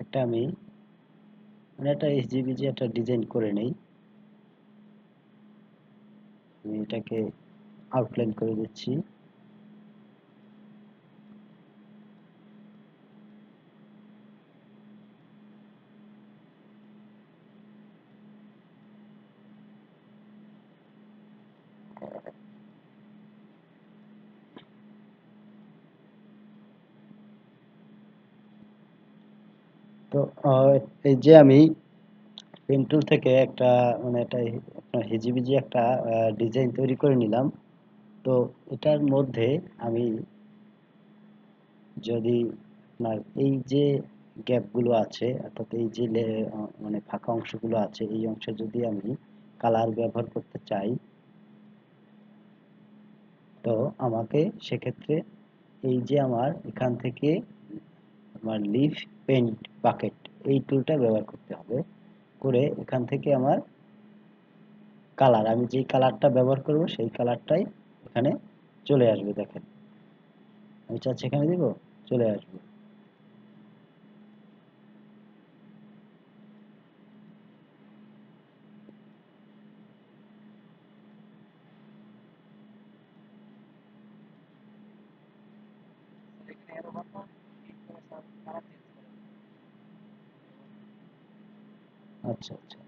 একটা আমি মানে একটা এসজিবিজি একটা ডিজাইন করে নেই। আমি এটাকে আউটলাইন করে দিচ্ছি। তো আহ, এই যে আমি পেন টুল থেকে একটা মানে একটা আপনার হিজিবিজি একটা ডিজাইন তৈরি করে নিলাম। তো এটার মধ্যে আমি যদি আপনার এই যে গ্যাপগুলো আছে, অর্থাৎ এই যে মানে ফাঁকা অংশগুলো আছে, এই অংশে যদি আমি কালার ব্যবহার করতে চাই, তো আমাকে সেক্ষেত্রে এই যে আমার এখান থেকে আমার লিফ পেইন্ট বাকেট এই টুলটা ব্যবহার করতে হবে। করে এখান থেকে আমার কালার, আমি যেই কালারটা ব্যবহার করব সেই কালারটাই এখানে চলে আসবে। দেখেন, আমি চাচ্ছি এখানে দিব, চলে আসবে। আচ্ছা আচ্ছা।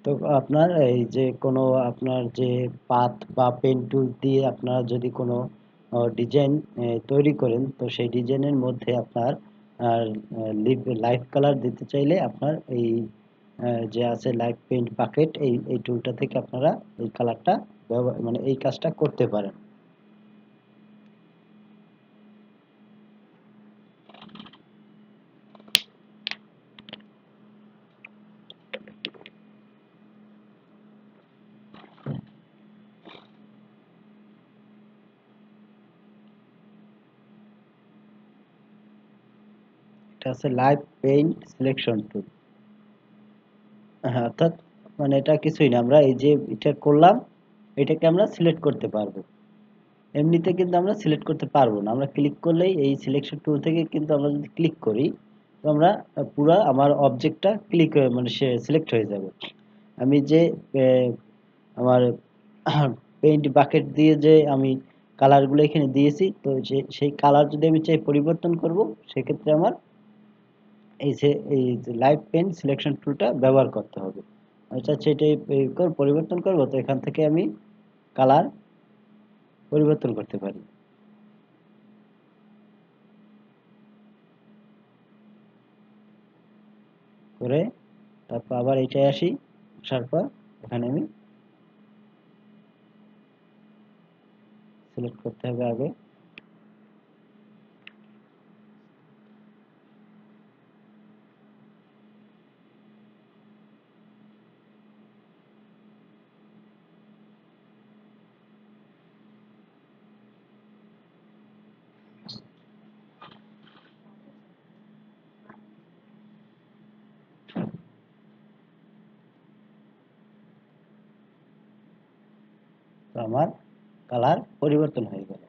তো আপনার এই যে কোনো আপনার যে পাত বা পেন টুল দিয়ে আপনারা যদি কোনো ডিজাইন তৈরি করেন, তো সেই ডিজাইনের মধ্যে আপনার লাইট কালার দিতে চাইলে আপনার এই যে আছে লাইট পেইন্ট বাকেট, এই টুলটা থেকে আপনারা এই কালারটা মানে এই কাজটা করতে পারেন। এটা আছে লাইট পেইন্ট সিলেকশন টুল। হ্যাঁ, অর্থাৎ মানে এটা কিছুই না, আমরা এই যে এটা করলাম, এটাকে আমরা সিলেক্ট করতে পারবো। এমনিতে কিন্তু আমরা সিলেক্ট করতে পারবো না, আমরা ক্লিক করলেই এই সিলেকশন টুল থেকে কিন্তু আমরা যদি ক্লিক করি, তো আমরা পুরা আমার অবজেক্টটা ক্লিক মানে সে সিলেক্ট হয়ে যাবে। আমি যে আহ, আমার পেইন্ট বাকেট দিয়ে যে আমি কালারগুলো এখানে দিয়েছি, তো সেই কালার যদি আমি চাই পরিবর্তন করব, সেক্ষেত্রে আমার এই যে লাইট পেইন্ট সিলেকশন টুলটা ব্যবহার করতে হবে। আমি চাচ্ছি এটাই পরিবর্তন করব, তো এখান থেকে আমি কালার পরিবর্তন করতে পারি। করে তারপর আবার এটাই আসি, আসার পর এখানে আমি সিলেক্ট করতে হবে আগে। তো আমার কালার পরিবর্তন হয়ে গেল।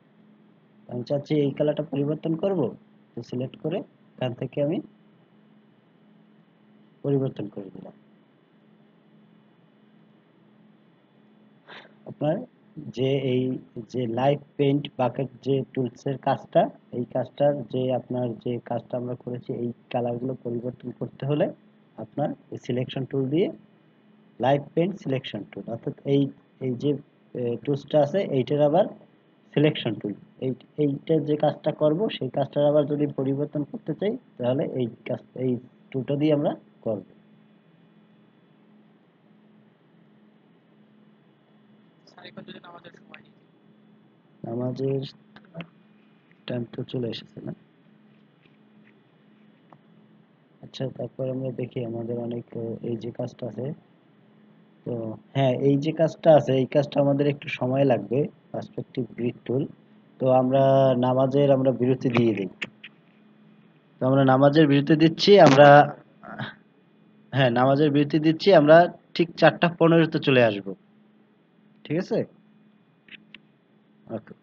আমি চাচ্ছি এই কালারটা পরিবর্তন করব, তো সিলেক্ট করে এখান থেকে আমি পরিবর্তন করে দিলাম। আপনার যে এই যে লাইভ পেইন্ট বাকেট যে টুলসের কাজটা, এই কাজটার যে আপনার যে কাজটা আমরা করেছি, এই কালারগুলো পরিবর্তন করতে হলে আপনার এই সিলেকশন টুল দিয়ে লাইভ পেইন্ট সিলেকশন টুল, অর্থাৎ এই এই যে টুলসটা আছে এইটার আবার সিলেকশন টুল, এইটা যে কাজটা করব সেই কাজটার আবার যদি পরিবর্তন করতে চাই তাহলে এই কাজ এই টুলটা দিয়ে আমরা করব। নামাজের টাইম তো চলে এসেছে না? আচ্ছা, তারপর আমরা দেখি আমাদের অনেক এই যে কাজটা আছে, তো হ্যাঁ এই যে কাজটা আছে এই কাজটা আমাদের একটু সময় লাগবে, পার্সপেক্টিভ গ্রিড টুল। তো আমরা বিরতি দিয়ে দিই। তো আমরা নামাজের বিরতি দিচ্ছি, আমরা হ্যাঁ নামাজের বিরতি দিচ্ছি, আমরা ঠিক 4:15-তে চলে আসব। ঠিক আছে, ওকে।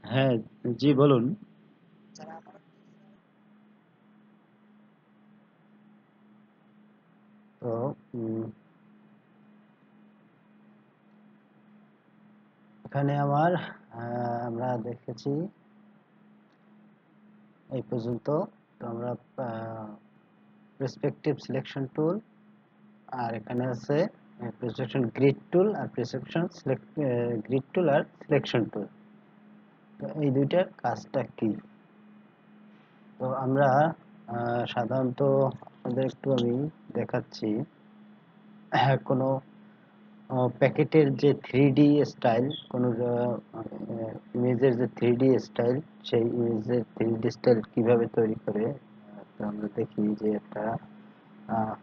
হ্যাঁ, জি বলুন। তো এখানে আমরা দেখেছি এই পর্যন্ত। তো আমরা প্রেসপেক্টিভ সিলেকশন টুল, আর এখানে আছে প্রেসপেকশন গ্রিড টুল আর প্রেসপেকশন গ্রিড টুল আর সিলেকশন টুল। তো এই দুইটার কাজটা কি? তো আমরা সাধারণত আপনাদের একটু আমি দেখাচ্ছি। কোনো প্যাকেটের যে থ্রি ডি স্টাইল, কোনো ইমেজের যে থ্রি ডি স্টাইল, সেই ইমেজের থ্রি ডি স্টাইল কিভাবে তৈরি করে। তো আমরা দেখি যে একটা আহ,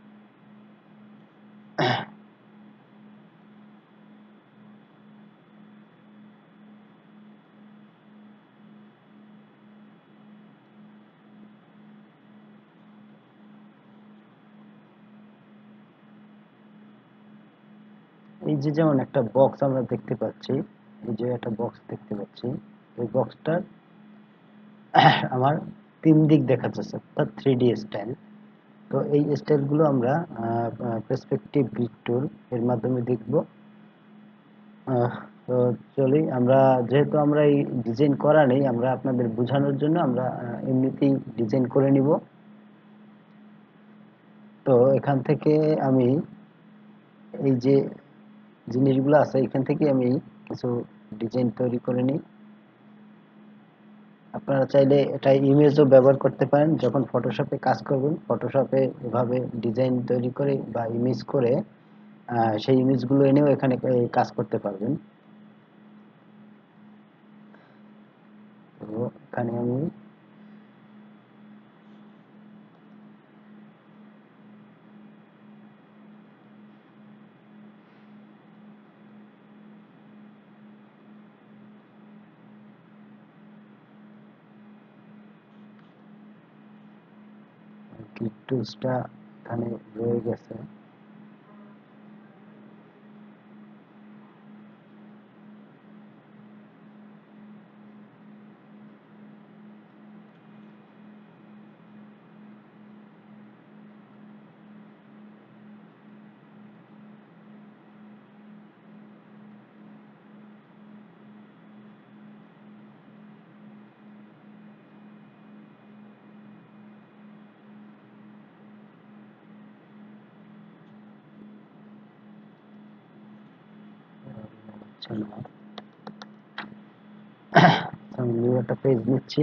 এই যে যেমন একটা বক্স আমরা দেখতে পাচ্ছি, এই যে একটা বক্স দেখতে পাচ্ছি, এই বক্সটার আমার তিন দিক দেখা যাচ্ছে, অর্থাৎ থ্রি ডি স্টাইল। তো এই স্টাইলগুলো আমরা পার্সপেক্টিভ গ্রিড টুল এর মাধ্যমে দেখব। আহ, তো চলি আমরা, যেহেতু আমরা এই ডিজাইন করা নেই, আমরা আপনাদের বোঝানোর জন্য আমরা এমনিতেই ডিজাইন করে নিব। তো এখান থেকে আমি এই যে জিনিসগুলো আছে এখান থেকে আমি কিছু ডিজাইন তৈরি করে নিই। আপনারা চাইলে এটা ইমেজও ব্যবহার করতে পারেন, যখন ফটোশপে কাজ করবেন ফটোশপে এভাবে ডিজাইন তৈরি করে বা ইমেজ করে সেই ইমেজগুলো এনেও এখানে কাজ করতে পারবেন। তো এখানে আমি ক্লিক টুলসটা এখানে রয়ে গেছে। আচ্ছা না, আমি নিউ একটা পেজ নিচ্ছি।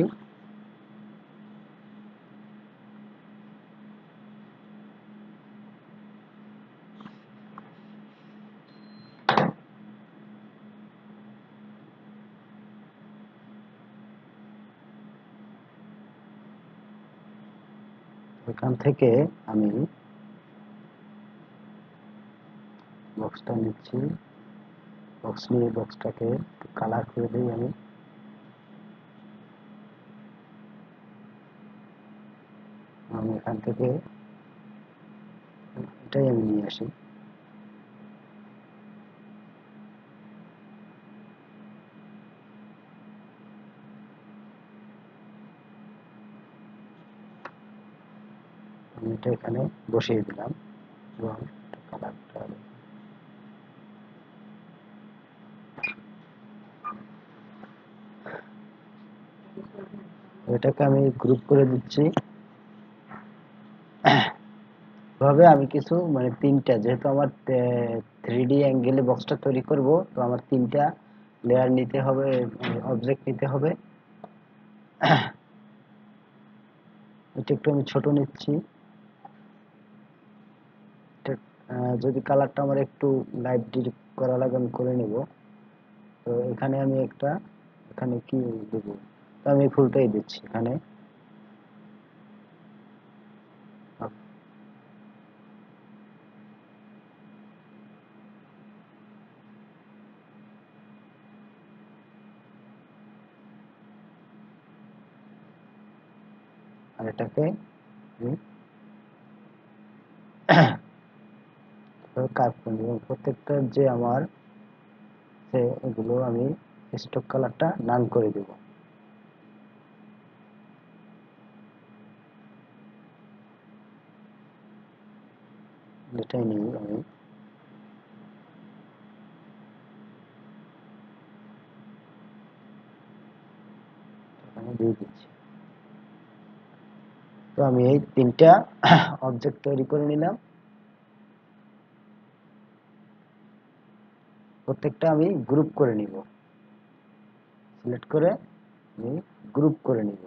এখান থেকে আমি বক্সটা নিচ্ছি, বক্স নিয়ে বক্সটাকে কালার করে দিই আমি এখান থেকে এটাই আমি নিয়ে আসি। আমি এটা এখানে বসিয়ে দিলাম এবং কালারটা এটাকে আমি গ্রুপ করে দিচ্ছি। এভাবে আমি কিছু মানে তিনটা, যেহেতু আমার 3D অ্যাঙ্গেলে বক্সটা তৈরি করব, তো আমার তিনটা লেয়ার নিতে হবে, অবজেক্ট নিতে হবে। এটা একটু আমি ছোট নিচ্ছি। যদি কালারটা আমার একটু লাইট ডিপ করা লাগে আমি করে নেব। তো এখানে আমি একটা, এখানে কি দেব, তো আমি ফুলটাই দিচ্ছি এখানে। আর এটাকে আমি কাজ করব এবং প্রত্যেকটা যে আমার এগুলো আমি স্টক কালারটা নাল করে দেব। এটাই নিয়ে আমি এখানে দিয়ে দিচ্ছি। তো আমি এই তিনটা অবজেক্ট তৈরি করে নিলাম। প্রত্যেকটা আমি গ্রুপ করে নিব, সিলেক্ট করে আমি গ্রুপ করে নিব।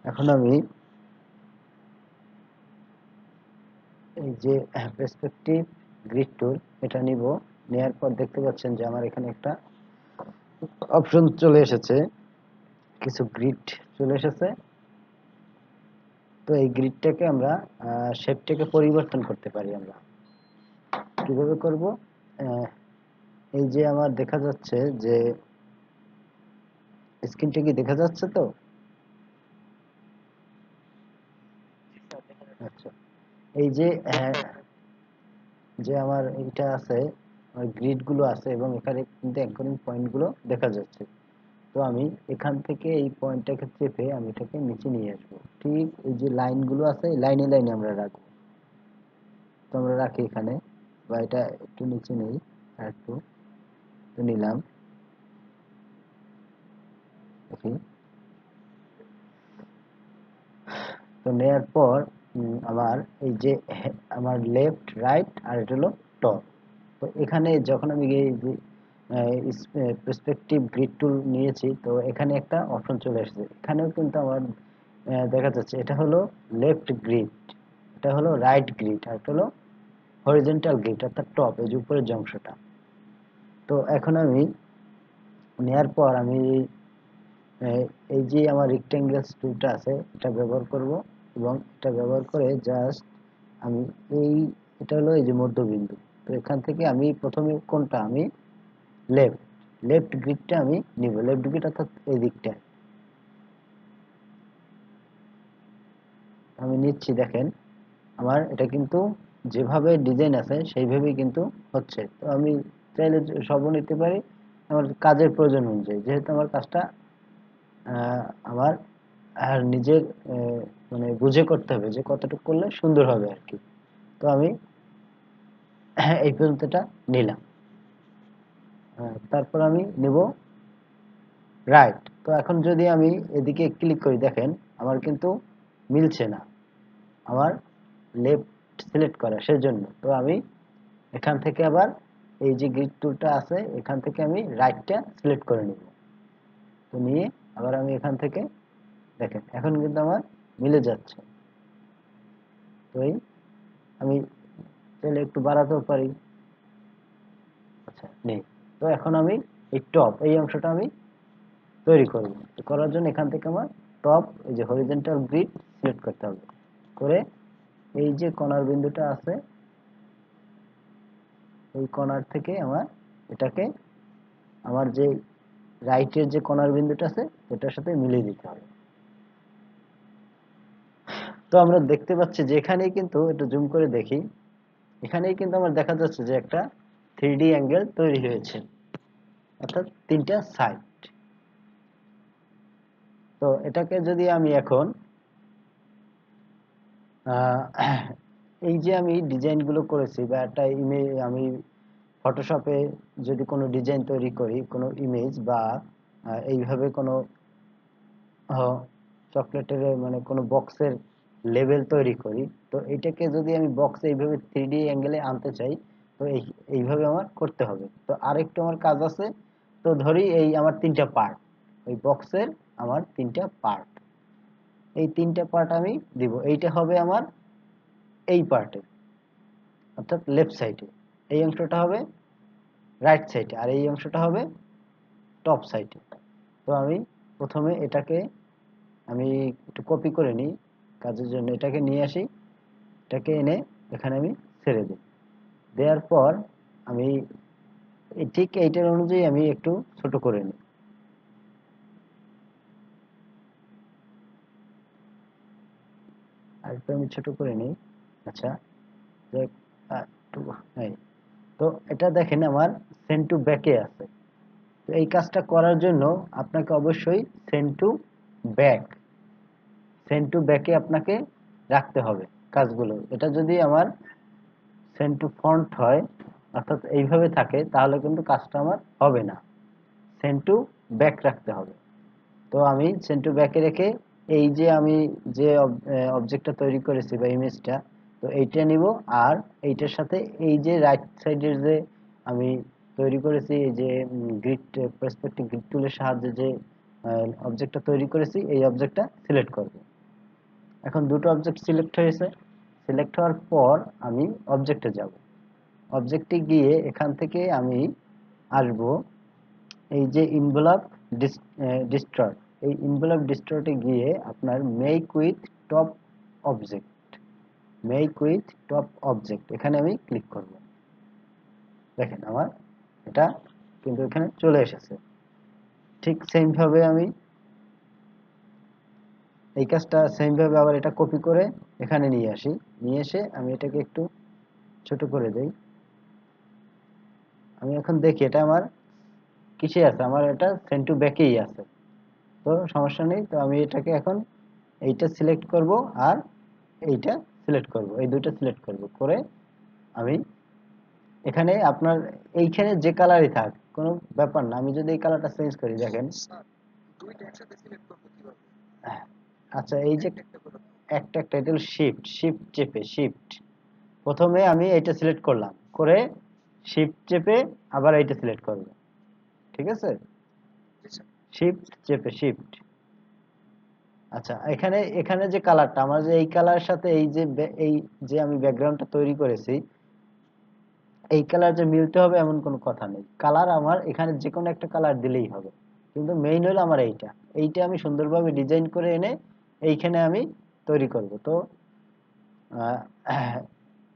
এখন আমি এই যে পার্সপেক্টিভ গ্রিড টুল এটা নিব। নেয়ার পর দেখতে পাচ্ছেন যে আমার এখানে একটা অপশন চলে এসেছে, কিছু গ্রিড চলে এসেছে। তো এই গ্রিডটাকে আমরা শেপটাকে পরিবর্তন করতে পারি। আমরা কিভাবে করব? আহ, এই যে আমার দেখা যাচ্ছে যে স্ক্রিনটা কি দেখা যাচ্ছে? তো আচ্ছা, এই যে যে আমার এইটা আছে, গ্রিড গুলো আছে এবং এখানে কিন্তু অ্যাঙ্করিং পয়েন্ট গুলো দেখা যাচ্ছে। তো আমি এখান থেকে এই পয়েন্টটাকে চেপে আমি এটাকে নিচে নিয়ে আসবো। ঠিক এই যে লাইন গুলো আছে, এই লাইনে লাইনে আমরা রাখবো। তো আমরা রাখি এখানে, বা এটা একটু নিচে নেই, আর একটু নিলাম, দেখি। তো নেয়ার পর আমার এই যে আমার লেফট রাইট আর এটা হলো টপ। তো এখানে যখন আমি এই যে পার্সপেক্টিভ গ্রিড টুল নিয়েছি, তো এখানে একটা অপশন চলে এসেছে। এখানেও কিন্তু আমার দেখা যাচ্ছে এটা হলো লেফট গ্রিড, এটা হলো রাইট গ্রিড, আর এটা হলো হরিজন্টাল গ্রিড, অর্থাৎ টপ, এই যে উপরের যে অংশটা। তো এখন আমি নেয়ার পর আমি এই যে আমার রেক্টেঙ্গেল টুলটা আছে এটা ব্যবহার করব এবং এটা ব্যবহার করে জাস্ট আমি এই, এটা হলো এই যে মধ্যবিন্দু। তো এখান থেকে আমি প্রথমে কোনটা, আমি লেফট লেফট গ্রিডটা আমি নিব, লেফট গ্রিড অর্থাৎ এই দিকটা আমি নিচ্ছি। দেখেন আমার এটা কিন্তু যেভাবে ডিজাইন আছে সেইভাবেই কিন্তু হচ্ছে। তো আমি চাইলে সবও নিতে পারি আমার কাজের প্রয়োজন অনুযায়ী, যেহেতু আমার কাজটা আমার আর নিজের মানে বুঝে করতে হবে যে কতটুকু করলে সুন্দর হবে আর কি। তো আমি এই পর্যন্ত এটা নিলাম। তারপর আমি নেব রাইট। তো এখন যদি আমি এদিকে ক্লিক করি, দেখেন আমার কিন্তু মিলছে না আমার লেফট সিলেক্ট করা, সেজন্য তো আমি এখান থেকে আবার এই যে গ্রিড টুলটা আছে এখান থেকে আমি রাইটটা সিলেক্ট করে নিব। তো নিয়ে আবার আমি এখান থেকে, দেখেন এখন কিন্তু আমার মিলে যাচ্ছে। তো এই আমি চাইলে একটু বাড়াতেও পারি। আচ্ছা নেই। তো এখন আমি এই টপ এই অংশটা আমি তৈরি করব। তো করার জন্য এখান থেকে আমার টপ, এই যে হরিজন্টাল গ্রিড সিলেক্ট করতে হবে। করে এই যে কর্নার বিন্দুটা আছে, এই কর্নার থেকে এটাকে আমার যে রাইটের যে কর্নার বিন্দুটা আছে ওটার সাথে মিলিয়ে দিতে হবে। তো আমরা দেখতে পাচ্ছি যে এখানেই কিন্তু একটু জুম করে দেখি, এখানেই কিন্তু আমার দেখা যাচ্ছে যে একটা 3D অ্যাঙ্গেল তৈরি হয়েছে, অর্থাৎ তিনটা সাইড। তো এটাকে যদি আমি এখন এই যে আমি ডিজাইনগুলো করেছি বা একটা ইমেজ আমি ফটোশপে যদি কোনো ডিজাইন তৈরি করি, কোনো ইমেজ বা এইভাবে কোনো চকলেটের মানে কোনো বক্সের লেবেল তৈরি করি, তো এটাকে যদি আমি বক্সে এইভাবে 3D অ্যাঙ্গেলে আনতে চাই, তো এইভাবে আমার করতে হবে। তো আরেকটু আমার কাজ আছে। তো ধরি এই আমার তিনটা পার্ট, ওই বক্সের আমার তিনটা পার্ট, এই তিনটা পার্ট আমি দিব। এইটা হবে আমার এই পার্টে, অর্থাৎ লেফট সাইডে, এই অংশটা হবে রাইট সাইডে, আর এই অংশটা হবে টপ সাইডে। তো আমি প্রথমে এটাকে আমি একটু কপি করে নিই কাজের জন্য, এটাকে নিয়ে আসি, এটাকে এনে এখানে আমি ছেড়ে দিই। দেওয়ার পর আমি ঠিক এইটার অনুযায়ী আমি একটু ছোট করে নিই। আর একটু আমি ছোট করে নিই। আচ্ছা, তো এটা দেখেন আমার সেন্ড টু ব্যাকে আছে। তো এই কাজটা করার জন্য আপনাকে অবশ্যই send to back, send to ব্যাকে আপনাকে রাখতে হবে কাজগুলো। এটা যদি আমার সেন্ড টু ফ্রন্ট হয়, অর্থাৎ এইভাবে থাকে, তাহলে কিন্তু কাজটা আমার হবে না। সেন্ড টু ব্যাক রাখতে হবে। তো আমি সেন্ড টু ব্যাকে রেখে এই যে আমি যে অবজেক্টটা তৈরি করেছি বা ইমেজটা, তো এইটা নিব, আর এইটার সাথে এই যে রাইট সাইডের যে আমি তৈরি করেছি এই যে গ্রিড পার্সপেক্টিভ গ্রিড টুলের সাহায্যে যে অবজেক্টটা তৈরি করেছি, এই অবজেক্টটা সিলেক্ট করব। এখন দুটো অবজেক্ট সিলেক্ট হয়েছে। সিলেক্ট হওয়ার পর আমি অবজেক্টে যাব। অবজেক্টে গিয়ে এখান থেকে আমি আসব এই যে ইনভেলপ ডিস্ট্রয়, এই ইনভেলপ ডিস্ট্রয়তে গিয়ে আপনার make with top object, make with top object, এখানে আমি ক্লিক করব। দেখেন আমার এটা কিন্তু এখানে চলে এসেছে। ঠিক সেম ভাবে আমি এই কাজটা সেম ভাবে আবার এটা কপি করে এখানে নিয়ে আসি, নিয়ে এসে আমি এটাকে একটু ছোট করে দেই। আমি এখন দেখি এটা আমার কিসে আছে, আমার এটা সেন্ড টু ব্যাকেই আছে। তো সমস্যা নেই। তো আমি এটাকে এখন এইটা সিলেক্ট করব আর এইটা সিলেক্ট করব, এই দুইটা সিলেক্ট করব, করে আমি এখানে আপনার এইখানে যে কালারই থাক কোনো ব্যাপার না। আমি যদি এই কালারটা চেঞ্জ করি, দেখেন। আচ্ছা, এই যে একটা একটা এটা শিফট শিফট চেপে শিফট, প্রথমে আমি এইটা সিলেক্ট করলাম, করে শিফট চেপে আবার এইটা সিলেক্ট করব। ঠিক আছে, শিফট চেপে শিফট। আচ্ছা, এখানে এখানে যে কালারটা আমার, যে এই কালারের সাথে এই যে এই যে আমি ব্যাকগ্রাউন্ডটা তৈরি করেছি, এই কালার যে মিলতে হবে এমন কোনো কথা নেই। কালার আমার এখানে যে কোনো একটা কালার দিলেই হবে, কিন্তু মেইন হলো আমার এইটা। এইটা আমি সুন্দরভাবে ডিজাইন করে এনে এইখানে আমি তৈরি করব। তো আহ,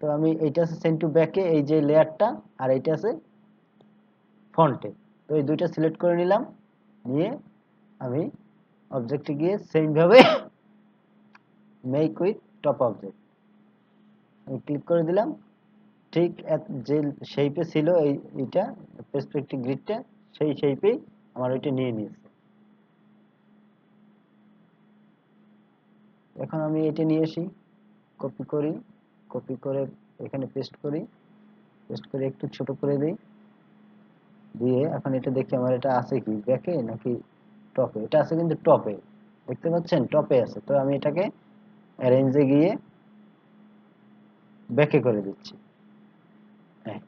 তো আমি এইটা আছে সেন্ড টু ব্যাকে এই যে লেয়ারটা, আর এইটা আছে ফন্টে। তো এই দুইটা সিলেক্ট করে নিলাম, নিয়ে আমি অবজেক্টে গিয়ে সেম ভাবে মেক উইথ টপ অবজেক্ট আমি ক্লিক করে দিলাম। ঠিক যে শেপে ছিল এইটা পার্সপেক্টিভ গ্রিডটা, সেই শেপেই আমার ওইটা নিয়ে নিয়েছে। এখন আমি এটা নিয়ে আসি, কপি করি, কপি করে এখানে পেস্ট করি, পেস্ট করে একটু ছোট করে দিই, দিয়ে এখন এটা দেখি আমার এটা আছে কি ব্যাকে নাকি টপে। এটা আছে কিন্তু টপে, দেখতে পাচ্ছেন টপে আছে। তো আমি এটাকে অ্যারেঞ্জে গিয়ে ব্যাকে করে দিচ্ছি। হ্যাঁ,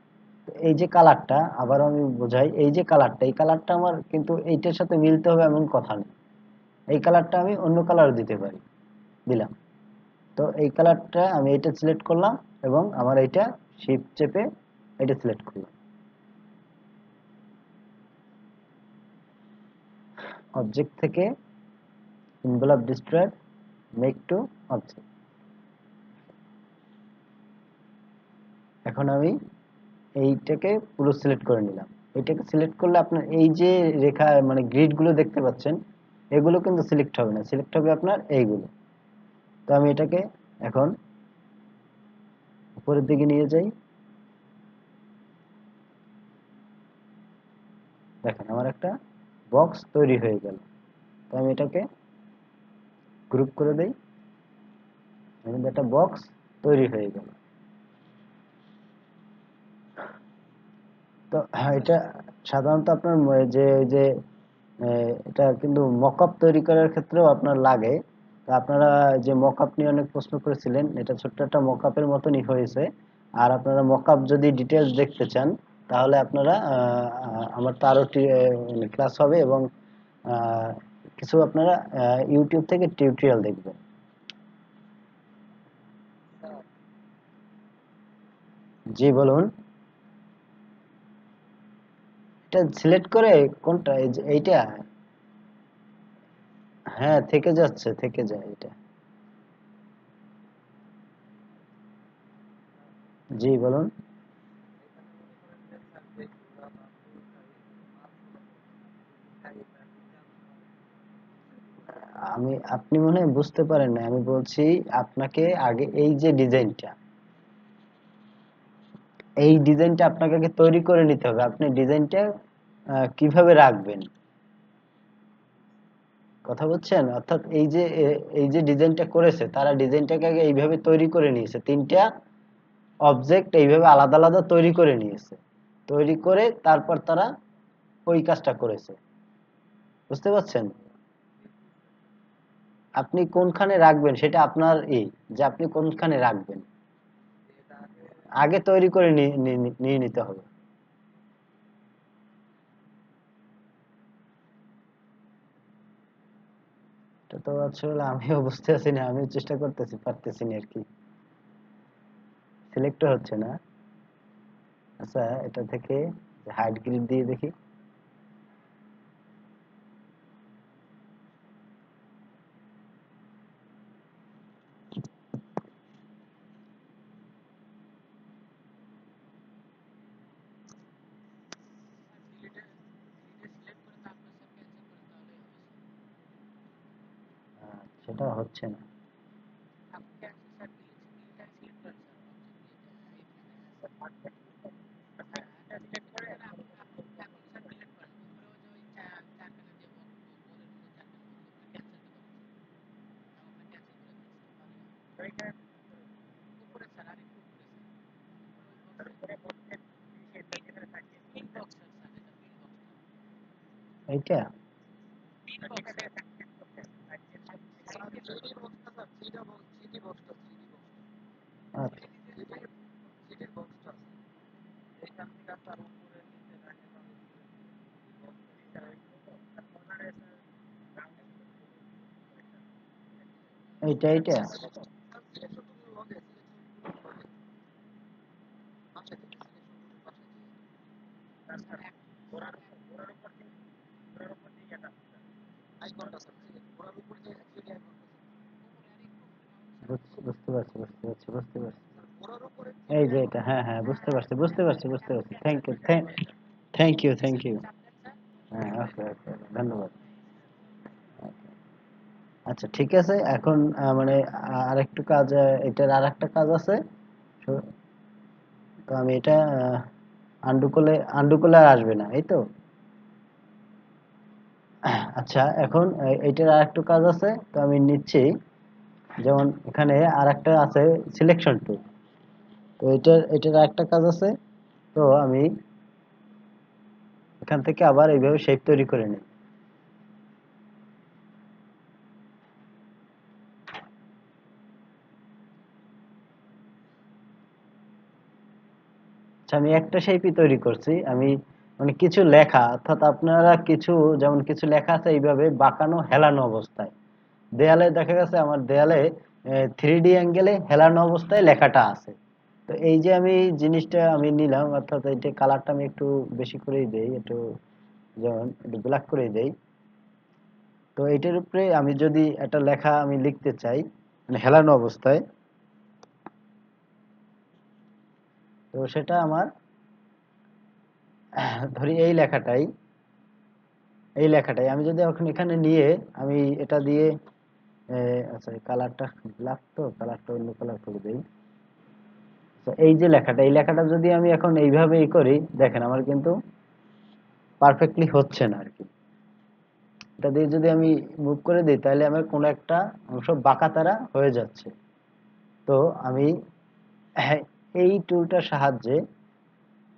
এই যে কালারটা আবার আমি বোঝাই, এই যে কালারটা, এই কালারটা আমার কিন্তু এইটার সাথে মিলতে হবে এমন কথা নেই। এই কালারটা আমি অন্য কালারও দিতে পারি, দিলাম। তো এই কালারটা আমি এটা সিলেক্ট করলাম এবং আমার এইটা শিফট চেপে এটা সিলেক্ট করলাম। অবজেক্ট থেকে envelope distort, make to object. এখন আমি এইটাকে পুরো সিলেক্ট করে নিলাম। এটাকে সিলেক্ট করলে আপনার এই যে রেখা মানে গ্রিড গুলো দেখতে পাচ্ছেন, এগুলো কিন্তু সিলেক্ট হবে না, সিলেক্ট হবে আপনার এইগুলো। তো আমি এটাকে এখন উপরের দিকে নিয়ে যাই। দেখেন আমার একটা বক্স তৈরি হয়ে গেল। তো আমি এটাকে গ্রুপ করে দেই, কিন্তু একটা বক্স তৈরি হয়ে গেল। তো হ্যাঁ, এটা সাধারণত আপনার যে ওই যে এটা কিন্তু মকআপ তৈরি করার ক্ষেত্রেও আপনার লাগে। তো আপনারা যে মকআপ নিয়ে অনেক প্রশ্ন করেছিলেন, এটা ছোট্ট একটা মকআপের মতনই হয়েছে। আর আপনারা মকআপ যদি ডিটেলস দেখতে চান, তাহলে আপনারা আমার তো আরো ক্লাস হবে, এবং আহ, কিছু আপনারা ইউটিউব থেকে টিউটোরিয়াল দেখবেন। জি বলুন। এটা সিলেক্ট করে কোনটা, এইটা? হ্যাঁ, থেকে যাচ্ছে, থেকে যায় এটা। জি বলুন। আপনি মনে হয় বুঝতে পারেন না, আমি বলছি আপনাকে আগে এই ডিজাইনটা আপনাকে আগে তৈরি করে নিতে হবে। আপনি ডিজাইনটা কিভাবে রাখবেন, কথা বলছেন? অর্থাৎ এই যে ডিজাইনটা করেছে, তারা ডিজাইনটাকে আগে এইভাবে তৈরি করে নিয়েছে, তিনটা অবজেক্ট এইভাবে আলাদা আলাদা তৈরি করে নিয়েছে, তৈরি করে তারপর তারা ওই কাজটা করেছে। বুঝতে পারছেন? আপনি কোনখানে রাখবেন সেটা আপনার যে আপনি কোনখানে রাখবেন আগে তৈরি করে নিয়ে নিতে হবে। এটা তো আসলে আমিও বুঝতে পারছি না, আমিও চেষ্টা করতেছি, পারতেছি না আর কি, সিলেক্ট হচ্ছে না। আচ্ছা, এটা থেকে হাইড গ্রিড দিয়ে দেখি। সেটা হচ্ছে না। এইটা আচ্ছা, এইটা বুঝতে পারছি, বুঝতে পারছি, বুঝতে পারছি। এই যে এটা, হ্যাঁ হ্যাঁ, বুঝতে পারছি, বুঝতে পারছি, বুঝতে পারছি। Thank you, thank you, thank you. হ্যাঁ, ওকে ওকে, ধন্যবাদ। আচ্ছা ঠিক আছে, এখন মানে আরেকটু কাজ, এটার আর একটা কাজ আছে। তো তো আমি এটা আন্ডু করলে আর আসবে না, এই তো। আচ্ছা, এখন এইটার আর একটু কাজ আছে, তো আমি নিচ্ছি। যেমন এখানে আর একটা আছে সিলেকশন টুল। তো এটার আর একটা কাজ আছে। তো আমি এখান থেকে আবার এইভাবে শেপ তৈরি করে নিই। আচ্ছা, আমি একটা শেপই তৈরি করছি। আমি মানে কিছু লেখা, অর্থাৎ আপনারা কিছু, যেমন কিছু লেখা আছে এইভাবে বাঁকানো হেলানো অবস্থায়, দেয়ালে দেখা গেছে আমার দেয়ালে 3D অ্যাঙ্গেলে হেলানো অবস্থায় লেখাটা আছে। তো এই যে আমি জিনিসটা আমি নিলাম, অর্থাৎ এইটা কালারটা আমি একটু বেশি করেই দেই, একটু যেমন একটু ব্ল্যাক করেই দেই। তো এটার উপরে আমি যদি একটা লেখা আমি লিখতে চাই মানে হেলানো অবস্থায়, তো সেটা আমার ধরি এই লেখাটাই আমি যদি এখন এখানে নিয়ে আমি এটা দিয়ে আচ্ছা কালারটা ব্ল্যাক, তো কালারটা অন্য কালার করে দেই। তো এই লেখাটা যদি আমি এখন এইভাবেই করি, দেখেন আমার কিন্তু পারফেক্টলি হচ্ছে না আর কি। এটা দিয়ে যদি আমি মুভ করে দিই তাহলে আমার কোনো একটা অংশ বাঁকাতারা হয়ে যাচ্ছে। তো আমি হ্যাঁ, এই টুলটার সাহায্যে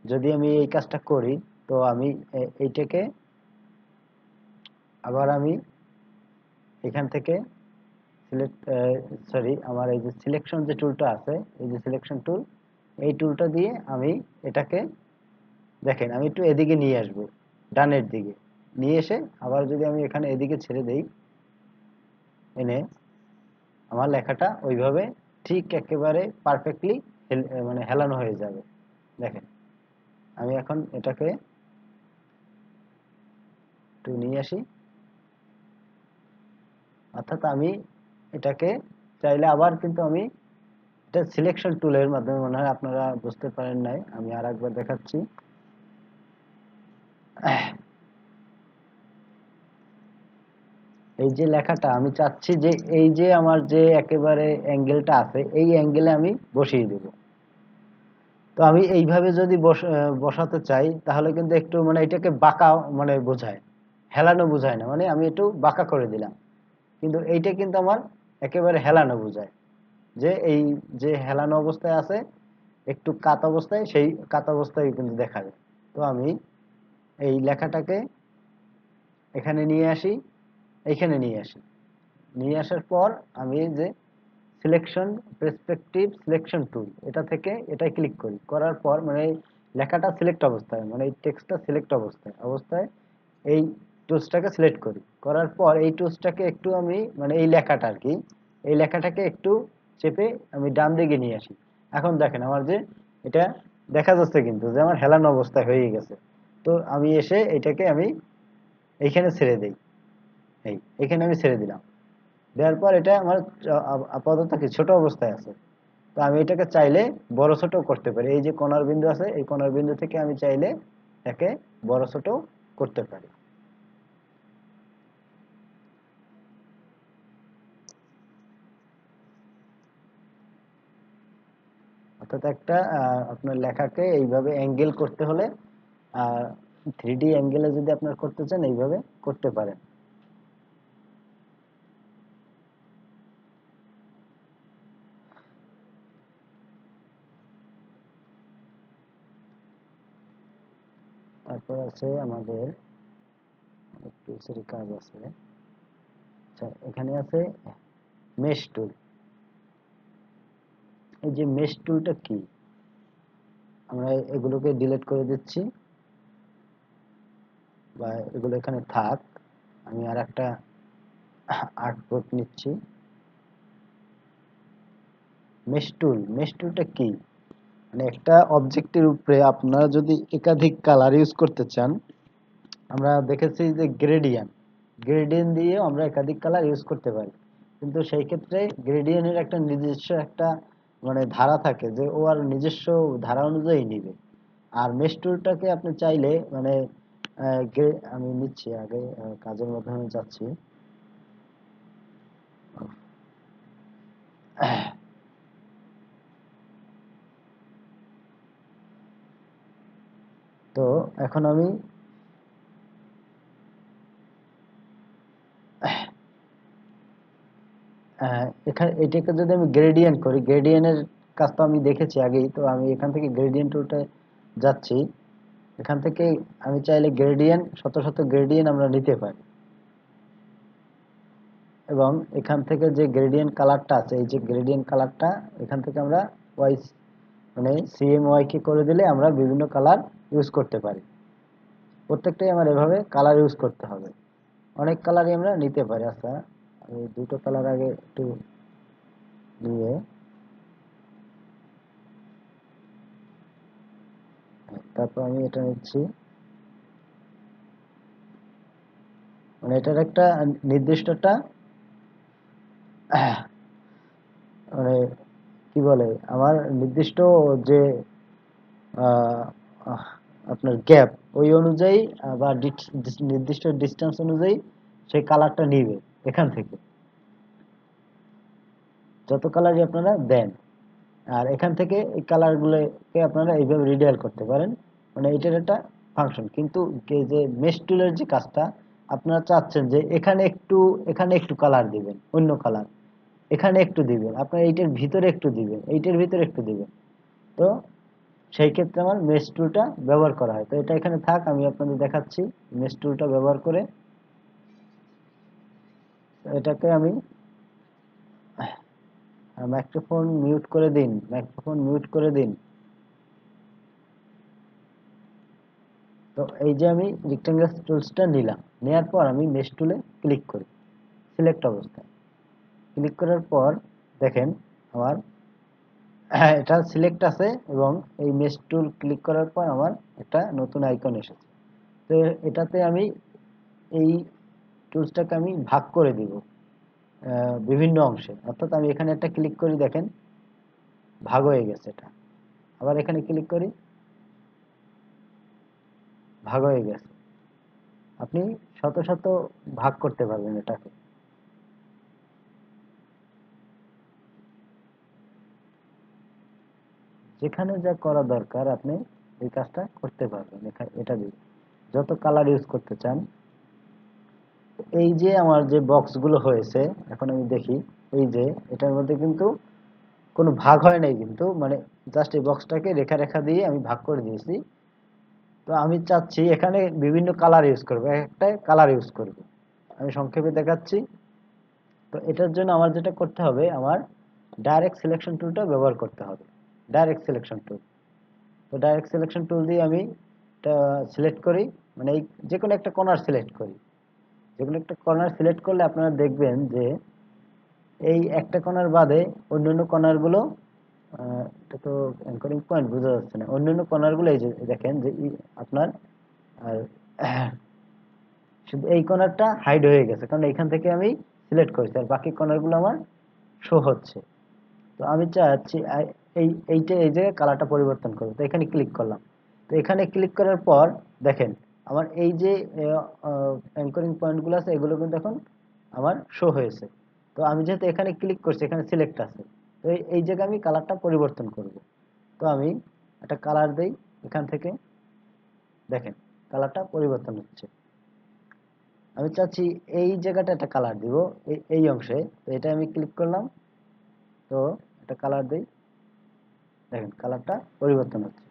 যদি আমি এই কাজটা করি, তো আমি এইটাকে আবার আমি এখান থেকে সিলেক্ট সরি আমার এই যে সিলেকশন যে টুলটা আছে, এই যে সিলেকশন টুল, এই টুলটা দিয়ে আমি এটাকে দেখেন আমি একটু এদিকে নিয়ে আসব, ডানের দিকে নিয়ে এসে আবার যদি আমি এখানে এদিকে ছেড়ে দেই, এনে আমার লেখাটা ওইভাবে ঠিক একেবারে পারফেক্টলি মানে হেলানো হয়ে যাবে। দেখেন আমি এখন এটাকে একটু নিয়ে আসি, অর্থাৎ আমি এটাকে চাইলে আবার কিন্তু আমি এটা সিলেকশন টুলের মাধ্যমে, মনে হয় আপনারা বুঝতে পারেন নাই, আমি আর একবার দেখাচ্ছি। এই যে লেখাটা আমি চাচ্ছি যে এই যে আমার যে একেবারে অ্যাঙ্গেলটা আছে এই অ্যাঙ্গেলে আমি বসিয়ে দেব। তো আমি এইভাবে যদি বসাতে চাই তাহলে কিন্তু একটু মানে এটাকে বাঁকা মানে বোঝায়, হেলানো বোঝায় না, মানে আমি একটু বাঁকা করে দিলাম, কিন্তু এইটা কিন্তু আমার একেবারে হেলানো বোঝায়, যে এই যে হেলানো অবস্থায় আছে একটু কাত অবস্থায়, সেই কাত অবস্থায় কিন্তু দেখা যায়। তো আমি এই লেখাটাকে এখানে নিয়ে আসি, এইখানে নিয়ে আসি, নিয়ে আসার পর আমি এই যে সিলেকশন পার্সপেক্টিভ সিলেকশন টুল, এটা থেকে এটাই ক্লিক করি, করার পর মানে এই লেখাটা সিলেক্ট অবস্থায়, মানে এই টেক্সটটা সিলেক্ট অবস্থায় এই টুলসটাকে সিলেক্ট করি, করার পর এই টুলসটাকে একটু আমি মানে এই লেখাটা আর কি, এই লেখাটাকে একটু চেপে আমি ডান দিকে নিয়ে আসি। এখন দেখেন আমার যে এটা দেখা যাচ্ছে কিন্তু যে আমার হেলানো অবস্থায় হয়ে গেছে। তো আমি এসে এটাকে আমি এইখানে ছেড়ে দেই, এখানে আমি ছেড়ে দিলাম, দেওয়ার পর এটা আমার আপাতত কি ছোট অবস্থায় আছে। তো আমি এটাকে চাইলে বড় ছোট করতে পারি, এই যে কণার বিন্দু আছে এই কণার বিন্দু থেকে আমি চাইলে একে বড় ছোট করতে পারি। অর্থাৎ একটা আপনার লেখাকে এইভাবে অ্যাঙ্গেল করতে হলে 3D অ্যাঙ্গেলে যদি আপনার করতে চান এইভাবে করতে পারেন। তারপর আছে আমাদের একটু কাজ আছে। আচ্ছা এখানে আছে মেশ টুল। এই যে মেশ টুলটা কি, আমরা এগুলোকে ডিলিট করে দিচ্ছি বা এগুলো এখানে থাক, আমি আর একটা আর্টবোর্ড নিচ্ছি। মেশ টুলটা কি, মানে একটা অবজেক্টের উপরে আপনারা যদি একাধিক কালার ইউজ করতে চান, আমরা দেখেছি যে গ্রেডিয়েন্ট দিয়ে আমরা একাধিক কালার ইউজ করতে পারি, কিন্তু সেই ক্ষেত্রে গ্রেডিয়েন্টের একটা নিজস্ব একটা মানে ধারা থাকে যে ও আর নিজস্ব ধারা অনুযায়ী নিবে। আর মেশ টুলটাকে আপনি চাইলে মানে আমি নিচ্ছি আগে কাজের মাধ্যমে যাচ্ছি। তো এখন আমি এখানে এটাকে যদি আমি গ্রেডিয়েন্ট করি, গ্রেডিয়েন্টের কাজ তো আমি দেখেছি আগেই, তো আমি এখান থেকে গ্রেডিয়েন্ট টুলটা যাচ্ছি। এখান থেকে আমি চাইলে গ্রেডিয়েন্ট শত শত গ্রেডিয়েন্ট আমরা নিতে পারি, এবং এখান থেকে যে গ্রেডিয়েন্ট কালারটা আছে এই যে গ্রেডিয়েন্ট কালারটা এখান থেকে আমরা ওয়াই মানে সিএমওয়াই কে করে দিলে আমরা বিভিন্ন কালার ইউজ করতে পারি। প্রত্যেকটাই আমার এভাবে কালার ইউজ করতে হবে, অনেক কালারই আমরা নিতে পারি। আচ্ছা আমি দুটো কালার আগে একটু নিয়ে, তারপর আমি এটা নিচ্ছি, মানে মানে এটার একটা নির্দিষ্ট একটা মানে কি বলে আমার নির্দিষ্ট যে আহ, আহ, আপনার গ্যাপ ওই অনুযায়ী বা নির্দিষ্ট ডিস্টেন্স অনুযায়ী সেই কালারটা নিবে এখান থেকে যত কালারই আপনারা দেন। আর এখান থেকে এই কালারগুলোকে আপনারা এইভাবে রিডায়াল করতে পারেন। মানে এটার একটা ফাংশন। কিন্তু যে মেশ টুলের যে কাজটা আপনারা চাচ্ছেন যে এখানে একটু কালার দিবেন, অন্য কালার এখানে একটু দিবেন, আপনার এইটার ভিতরে একটু দিবেন, এইটার ভিতরে একটু দিবেন। তো সেই ক্ষেত্রে আমার মেশ টুলটা ব্যবহার করা হয়। তো এটা এখানে থাক, আমি আপনাদের দেখাচ্ছি মেশ টুলটা ব্যবহার করে। এটাকে আমি মাইক্রোফোন মিউট করে দিন, মাইক্রোফোন মিউট করে দিন। তো এই যে আমি রেক্টেঙ্গেল টুলসটা নিলাম, নেওয়ার পর আমি মেশ টুলে ক্লিক করি সিলেক্ট অবস্থায়। ক্লিক করার পর দেখেন আমার এটা সিলেক্ট আছে এবং এই মেশ টুল ক্লিক করার পর আমার একটা নতুন আইকন এসেছে। তো এটাতে আমি এই টুলসটাকে আমি ভাগ করে দিব বিভিন্ন অংশে। অর্থাৎ আমি এখানে একটা ক্লিক করি, দেখেন ভাগ হয়ে গেছে এটা। আবার এখানে ক্লিক করি, ভাগ হয়ে গেছে। আপনি শত শত ভাগ করতে পারবেন এটাকে। যেখানে যা করা দরকার আপনি এই কাজটা করতে পারবেন এটা দিয়ে যত কালার ইউজ করতে চান। এই যে আমার যে বক্সগুলো হয়েছে এখন আমি দেখি, এই যে এটার মধ্যে কিন্তু কোনো ভাগ হয় নাই, কিন্তু মানে জাস্ট এই বক্সটাকে রেখা রেখা দিয়ে আমি ভাগ করে দিয়েছি। তো আমি চাচ্ছি এখানে বিভিন্ন কালার ইউজ করবো, একটা কালার ইউজ করব। আমি সংক্ষেপে দেখাচ্ছি। তো এটার জন্য আমার যেটা করতে হবে, আমার ডাইরেক্ট সিলেকশন টুলটা ব্যবহার করতে হবে। Direct selection tool. তো ডাইরেক্ট সিলেকশন টুল দিয়ে আমি এটা সিলেক্ট করি, মানে এই যে কোনো একটা কর্নার সিলেক্ট করি। যে কোনো একটা কর্নার সিলেক্ট করলে আপনারা দেখবেন যে এই একটা কর্নার বাদে অন্যান্য কর্নারগুলো এটা তো অ্যাঙ্করিং পয়েন্ট বোঝা যাচ্ছে না। অন্যান্য কর্নারগুলো এই যে দেখেন যে আপনার আর শুধু এই কর্নারটা হাইড হয়ে গেছে, কারণ এখান থেকে আমি সিলেক্ট করেছি, আর বাকি কর্নারগুলো আমার শো হচ্ছে। তো আমি চাচ্ছি এই জায়গায় কালারটা পরিবর্তন করবো। তো এখানে ক্লিক করলাম। তো এখানে ক্লিক করার পর দেখেন আমার এই যে অ্যাঙ্করিং পয়েন্টগুলো আছে এগুলো কিন্তু এখন আমার শো হয়েছে। তো আমি যেহেতু এখানে ক্লিক করছি, এখানে সিলেক্ট আছে, তো এই জায়গায় আমি কালারটা পরিবর্তন করব। তো আমি একটা কালার দেই এখান থেকে, দেখেন কালারটা পরিবর্তন হচ্ছে। আমি চাচ্ছি এই জায়গাটা একটা কালার দিব, এই অংশে। তো এটা আমি ক্লিক করলাম। তো একটা কালার দেই, দেখেন কালারটা পরিবর্তন হচ্ছে।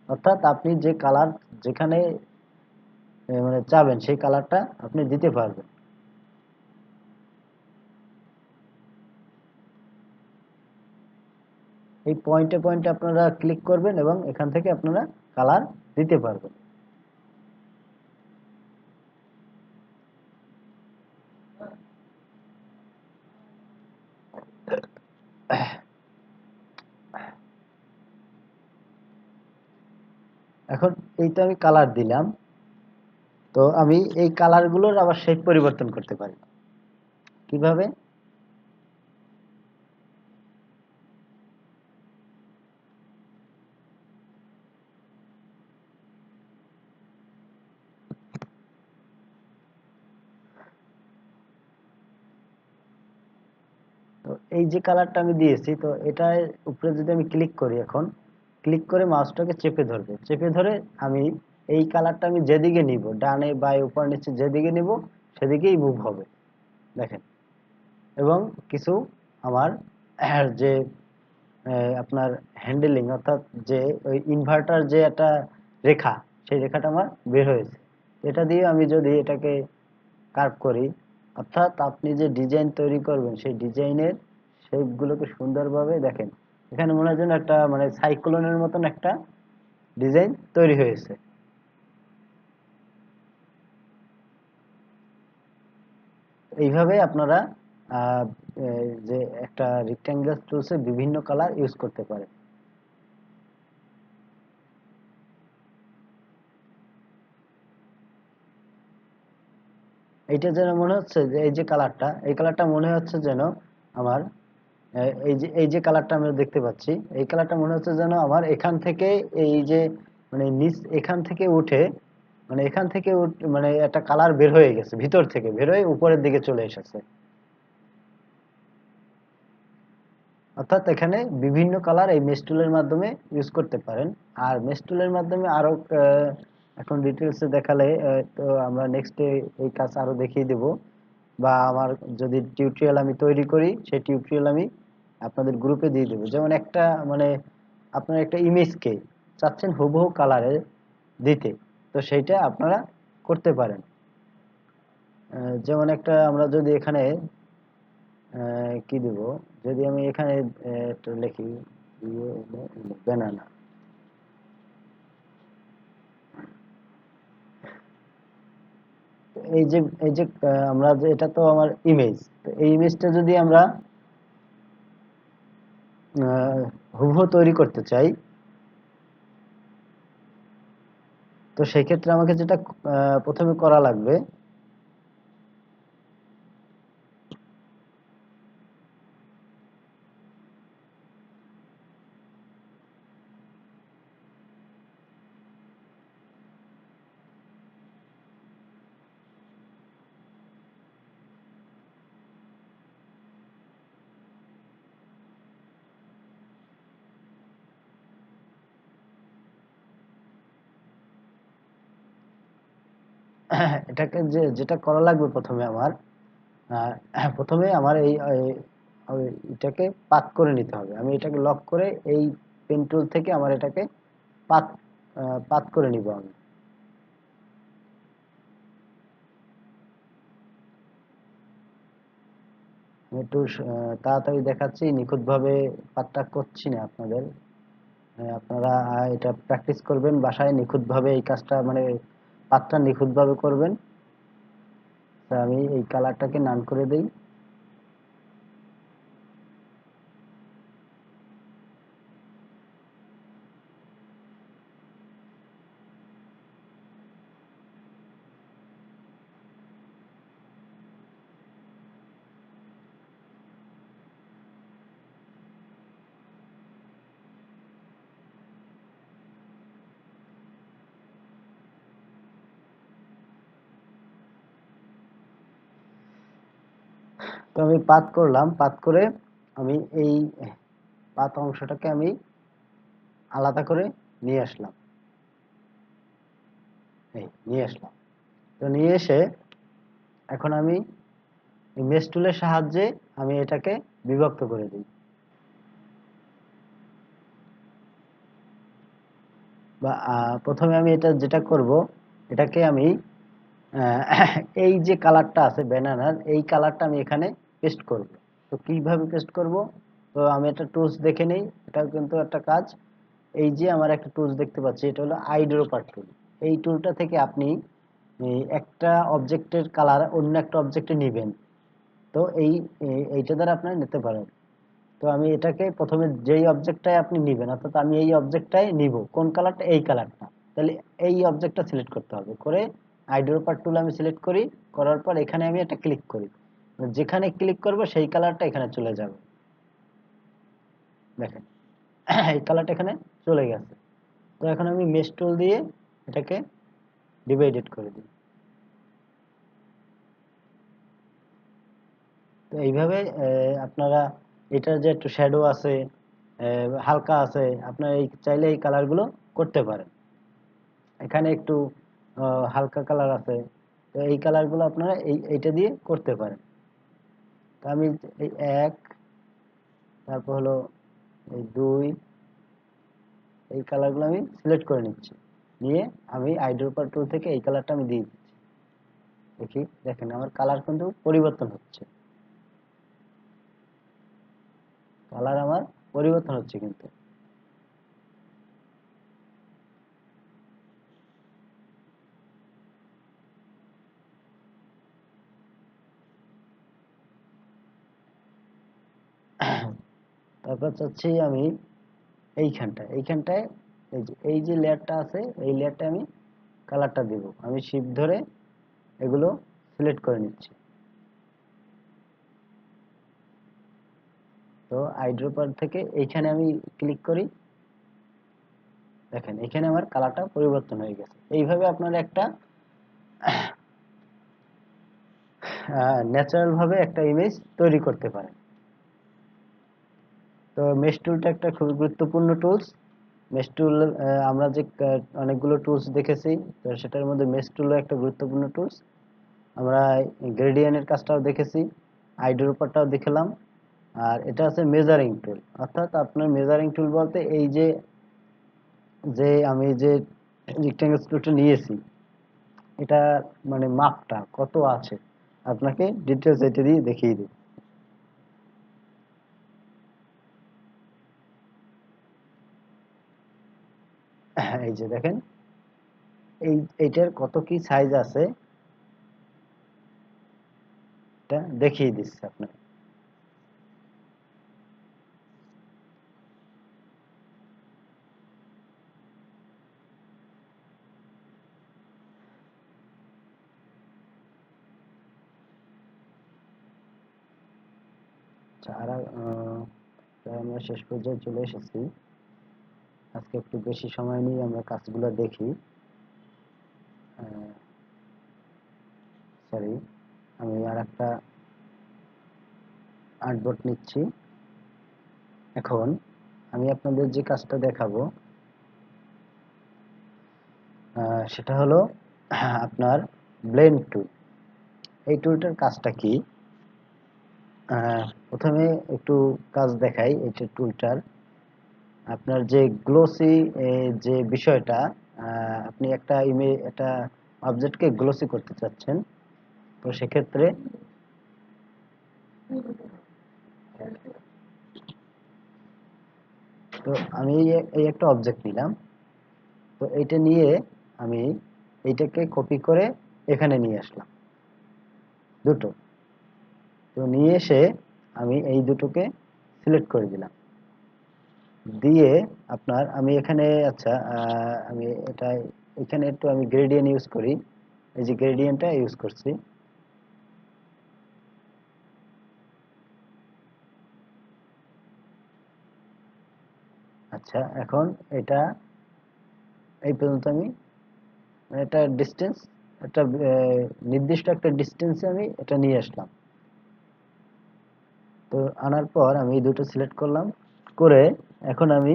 অর্থাৎ আপনি যে কালার যেখানে মানে চাবেন সেই কালারটা আপনি দিতে পারবেন। এই পয়েন্টে পয়েন্টে আপনারা ক্লিক করবেন এবং এখান থেকে আপনারা কালার দিতে পারবেন। এখন এই তো আমি কালার দিলাম। তো আমি এই কালারগুলোর আবার শেড পরিবর্তন করতে পারি। কিভাবে? তো এই যে কালারটা আমি দিয়েছি, তো এটার উপরে যদি আমি ক্লিক করি, এখন ক্লিক করে মাউসটাকে চেপে ধরবে, চেপে ধরে আমি এই কালারটা আমি যেদিকে নিব, ডানে বাই উপর নিচে যেদিকে নিব সেদিকেই মুভ হবে, দেখেন। এবং কিছু আমার যে আপনার হ্যান্ডেলিং, অর্থাৎ যে ওই ইনভার্টার যে একটা রেখা, সেই রেখাটা আমার বের হয়েছে। এটা দিয়ে আমি যদি এটাকে কার্ভ করি, অর্থাৎ আপনি যে ডিজাইন তৈরি করবেন সেই ডিজাইনের শেপগুলোকে সুন্দরভাবে দেখেন, এখানে মনে হয় যেন একটা মানে সাইক্লোনের মতন একটা ডিজাইন তৈরি হয়েছে। এইভাবে আপনারা আহ, যে একটা রেক্ট্যাঙ্গেল টুলসে বিভিন্ন কালার ইউজ করতে পারেন। এইটা যেন মনে হচ্ছে যে এই যে কালারটা, এই কালারটা মনে হচ্ছে যেন আমার এই যে কালারটা আমরা দেখতে পাচ্ছি, এই কালারটা মনে হচ্ছে যেন আমার এখান থেকে এই যে মানে নিচ এখান থেকে উঠে মানে এখান থেকে মানে একটা কালার বের হয়ে গেছে, ভিতর থেকে বের হয়ে উপরের দিকে চলে এসেছে। অর্থাৎ এখানে বিভিন্ন কালার এই মেশ টুলের মাধ্যমে ইউজ করতে পারেন। আর মেশ টুলের মাধ্যমে আরো এখন ডিটেলসে দেখালে তো আমরা নেক্সটে এই কাজ আরো দেখিয়ে দেব, বা আমার যদি টিউটোরিয়াল আমি তৈরি করি সেই টিউটোরিয়াল আমি আপনাদের গ্রুপে দিয়ে দেবো। যেমন একটা মানে আপনার একটা ইমেজকে চাচ্ছেন হুবহু কালারে দিতে, তো সেইটা আপনারা করতে পারেন। যেমন একটা আমরা যদি এখানে কি দিব, যদি আমি এখানে একটু লিখি ব্যানানা, এই যে আমরা যে এটা তো আমার ইমেজ, তো এই ইমেজটা যদি আমরা হুবহু তৈরি করতে চাই, তো সেই ক্ষেত্রে আমাকে যেটা প্রথমে করা লাগবে, এটাকে যেটা করা লাগবে প্রথমে আমার প্রথমে আমার এটাকে পাত করে নিতে হবে। আমি এটাকে লক করে এই পেন টুল থেকে আমার এটাকে পাত পাত করে নিব আমি। আমি একটু তাড়াতাড়ি দেখাচ্ছি, নিখুঁতভাবে পাতটা করছি না আপনাদের। আপনারা এটা প্র্যাকটিস করবেন বাসায়, নিখুঁতভাবে এই কাজটা মানে পাতটা নিখুঁতভাবে করবেন। তা আমি এই কালারটাকে নান করে দেই। তো আমি পাত করলাম, পাত করে আমি এই পাত অংশটাকে আমি আলাদা করে নিয়ে আসলাম, এই নিয়ে আসলাম। তো নিয়ে এসে এখন আমি মেশ টুলের সাহায্যে আমি এটাকে বিভক্ত করে দিই, বা প্রথমে আমি এটা যেটা করব, এটাকে আমি এই যে কালারটা আছে ব্যানানার, এই কালারটা আমি এখানে পেস্ট করব। তো কিভাবে পেস্ট করব, তো আমি একটা টুলস দেখে নেই, এটাও কিন্তু একটা কাজ। এই যে আমার একটা টুলস দেখতে পাচ্ছি, এটা হলো আইড্রপার টুল। এই টুলটা থেকে আপনি একটা অবজেক্টের কালার অন্য একটা অবজেক্টে নিবেন, তো এইটা দ্বারা আপনারা নিতে পারেন। তো আমি এটাকে প্রথমে যেই অবজেক্টটাই আপনি নিবেন, অর্থাৎ আমি এই অবজেক্টটাই নিব, কোন কালারটা, এই কালারটা, তাহলে এই অবজেক্টটা সিলেক্ট করতে হবে। করে আইড্রপার টুল আমি সিলেক্ট করি, করার পর এখানে আমি একটা ক্লিক করি, যেখানে ক্লিক করব সেই কালারটা এখানে চলে যাবে। দেখেন এই কালারটা এখানে চলে গেছে। তো এখন আমি মেশ টুল দিয়ে এটাকে ডিভাইডেড করে দিই। তো এইভাবে আপনারা এটার যে একটু শ্যাডো আছে, হালকা আছে, আপনার এই চাইলে এই কালারগুলো করতে পারেন। এখানে একটু হালকা কালার আছে, তো এই কালারগুলো আপনারা এইটা দিয়ে করতে পারেন। তো আমি এই এক, তারপর হলো এই দুই, এই কালারগুলো আমি সিলেক্ট করে নিচ্ছি, নিয়ে আমি আইড্রপার টুল থেকে এই কালারটা আমি দিয়ে দিচ্ছি। দেখি, দেখেন আমার কালার কিন্তু পরিবর্তন হচ্ছে, কালার আমার পরিবর্তন হচ্ছে কিন্তু। তারপর চাচ্ছি আমি এইখানটায় এই যে লেয়ারটা আছে, এই লেয়ারটা আমি কালারটা দিব, আমি শিফট ধরে এগুলো সিলেক্ট করে নিচ্ছি। তো আইড্রপার থেকে এইখানে আমি ক্লিক করি, দেখেন এখানে আমার কালারটা পরিবর্তন হয়ে গেছে। এইভাবে আপনারা একটা ন্যাচারাল ভাবে একটা ইমেজ তৈরি করতে পারেন। তো মেশ টুলটা একটা খুবই গুরুত্বপূর্ণ টুলস। মেশ টুল আমরা যে অনেকগুলো টুলস দেখেছি, তো সেটার মধ্যে মেশ টুলও একটা গুরুত্বপূর্ণ টুলস। আমরা গ্রেডিয়েন্টের কাজটাও দেখেছি, আইড্রপারটাও দেখলাম। আর এটা আছে মেজারিং টুল, অর্থাৎ আপনার মেজারিং টুল বলতে এই যে আমি যে রেক্ট্যাঙ্গেল টুলটা নিয়েছি, এটা মানে মাপটা কত আছে আপনাকে ডিটেলস এটা দিয়ে দেখিয়ে দিই। এই যে দেখেন এইটার কত কি সাইজ আছে এটা দেখিয়ে দিচ্ছি আপনাকে। আচ্ছা, আর প্রায় আমরা শেষ পর্যায়ে চলে এসেছি। আজকে একটু বেশি সময় নিয়ে আমরা কাজগুলো দেখি। সরি, আমি আর একটা আর্টবোর্ড নিচ্ছি। এখন আমি আপনাদের যে কাজটা দেখাবো সেটা হলো আপনার ব্লেন্ড টুল। এই টুলটার কাজটা কি, প্রথমে একটু কাজ দেখাই। এই টুলটার আপনার যে গ্লোসি যে বিষয়টা, আপনি একটা অবজেক্টকে গ্লোসি করতে চাচ্ছেন, তো সেক্ষেত্রে তো আমি এই একটা অবজেক্ট নিলাম। তো এইটা নিয়ে আমি এইটাকে কপি করে এখানে নিয়ে আসলাম দুটো। তো নিয়ে এসে আমি এই দুটোকে সিলেক্ট করে দিলাম, দিয়ে আপনার আমি এখানে আচ্ছা আমি এটা এখানে একটু আমি গ্রেডিয়েন্ট ইউজ করি। এই যে গ্রেডিয়েন্টটা ইউজ করছি। আচ্ছা, এখন এটা এই পর্যন্ত আমি মানে এটা ডিস্টেন্স একটা নির্দিষ্ট একটা ডিস্টেন্সে আমি এটা নিয়ে আসলাম। তো আনার পর আমি এই দুটো সিলেক্ট করলাম, করে এখন আমি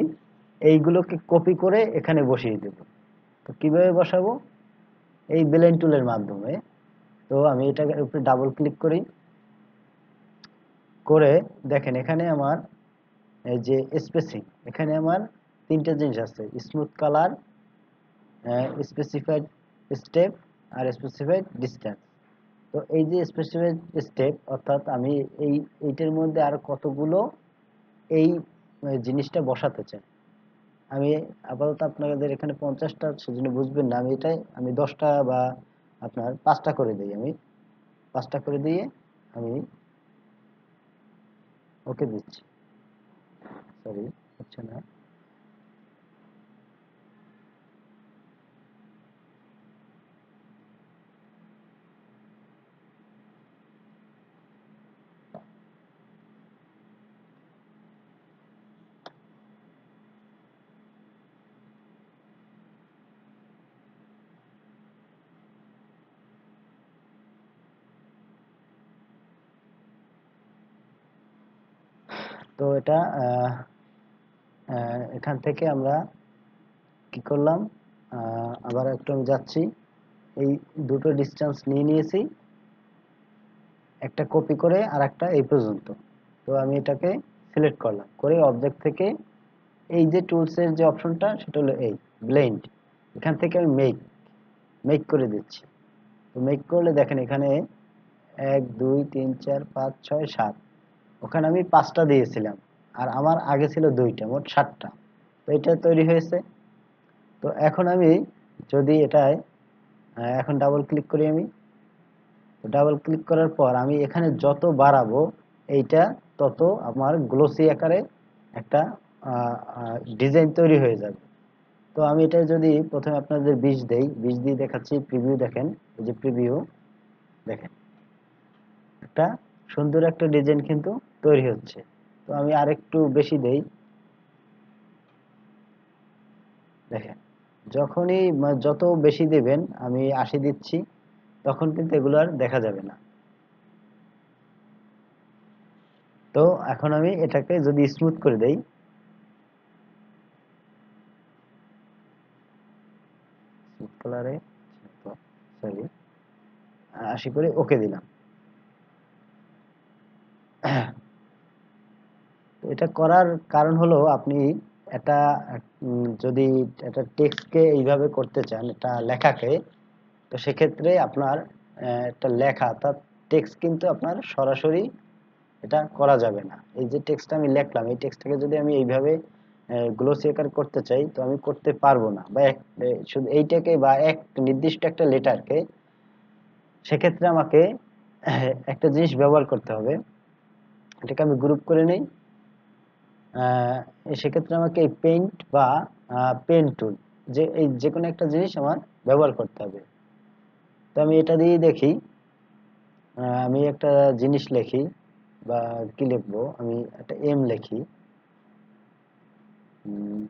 এইগুলোকে কপি করে এখানে বসিয়ে দেব। তো কিভাবে বসাবো, এই ব্লেন্ড টুলের মাধ্যমে। তো আমি এটাকে উপরে ডাবল ক্লিক করি, করে দেখেন এখানে আমার এই যে স্পেসিং, এখানে আমার তিনটা জিনিস আছে: স্মুথ কালার, স্পেসিফাইড স্টেপ, আর স্পেসিফাইড ডিসটেন্স। তো এই যে স্পেসিফাইড স্টেপ, অর্থাৎ আমি এইটার মধ্যে আর কতগুলো এই জিনিসটা বসাতে চাই। আমি আপাতত আপনাদের এখানে 50টা, সেজন্য বুঝবেন না, আমি 10টা বা আপনার 5টা করে দিই। আমি 5টা করে দিয়ে আমি ওকে দিচ্ছি। সরি, হচ্ছে না। তো এটা এখান থেকে আমরা কি করলাম, আবার একটু আমি যাচ্ছি। এই দুটো ডিস্টেন্স নিয়ে নিয়েছি, একটা কপি করে আর একটা এই পর্যন্ত। তো আমি এটাকে সিলেক্ট করলাম, করে অবজেক্ট থেকে এই যে টুলসের যে অপশনটা সেটা হলো এই ব্লেন্ড, এখান থেকে আমি মেক মেক করে দিচ্ছি। তো মেক করলে দেখেন এখানে 1 2 3 4 5 6 7, ওখানে আমি 5টা দিয়েছিলাম, আর আমার আগে ছিল 2টা, মোট 7টা। তো এটা তৈরি হয়েছে। তো এখন আমি যদি এটায় এখন ডাবল ক্লিক করি, আমি ডাবল ক্লিক করার পর আমি এখানে যত বাড়াবো এইটা তত আমার গ্লোসি আকারে একটা ডিজাইন তৈরি হয়ে যাবে। তো আমি এটা যদি প্রথমে আপনাদের 20 দেই, 20 দিয়ে দেখাচ্ছি। প্রিভিউ দেখেন, এই যে প্রিভিউ, দেখেন একটা সুন্দর একটা ডিজাইন কিন্তু তৈরি হচ্ছে। তো আমি আরেকটু বেশি দেই। দেখেন যখনই যত বেশি দেবেন, আমি ৮০ দিচ্ছি, তখন কিন্তু এগুলো আর দেখা যাবে না। তো এখন আমি এটাকে যদি স্মুথ করে দেই, স্মুথ কালারে, সরি, ৮০ করে ওকে দিলাম। এটা করার কারণ হলো আপনি এটা যদি একটা টেক্সটকে এইভাবে করতে চান, একটা লেখাকে, তো সেক্ষেত্রে আপনার একটা লেখা তার টেক্সট কিন্তু আপনার সরাসরি এটা করা যাবে না। এই যে টেক্সটটা আমি লিখলাম, এই টেক্সটটাকে যদি আমি এইভাবে গ্লোসি আকার করতে চাই, তো আমি করতে পারবো না। বা শুধু এইটাকে বা এক নির্দিষ্ট একটা লেটারকে, সেক্ষেত্রে আমাকে একটা জিনিস ব্যবহার করতে হবে। এটাকে আমি গ্রুপ করে নেই। সেক্ষেত্রে আমাকে এই পেইন্ট বা পেন টুল, যে এই যে কোনো একটা জিনিস আমার ব্যবহার করতে হবে। তো আমি এটা দিয়ে দেখি, আমি একটা জিনিস লিখি, বা কি লিখবো, আমি একটা এম লিখি। উম,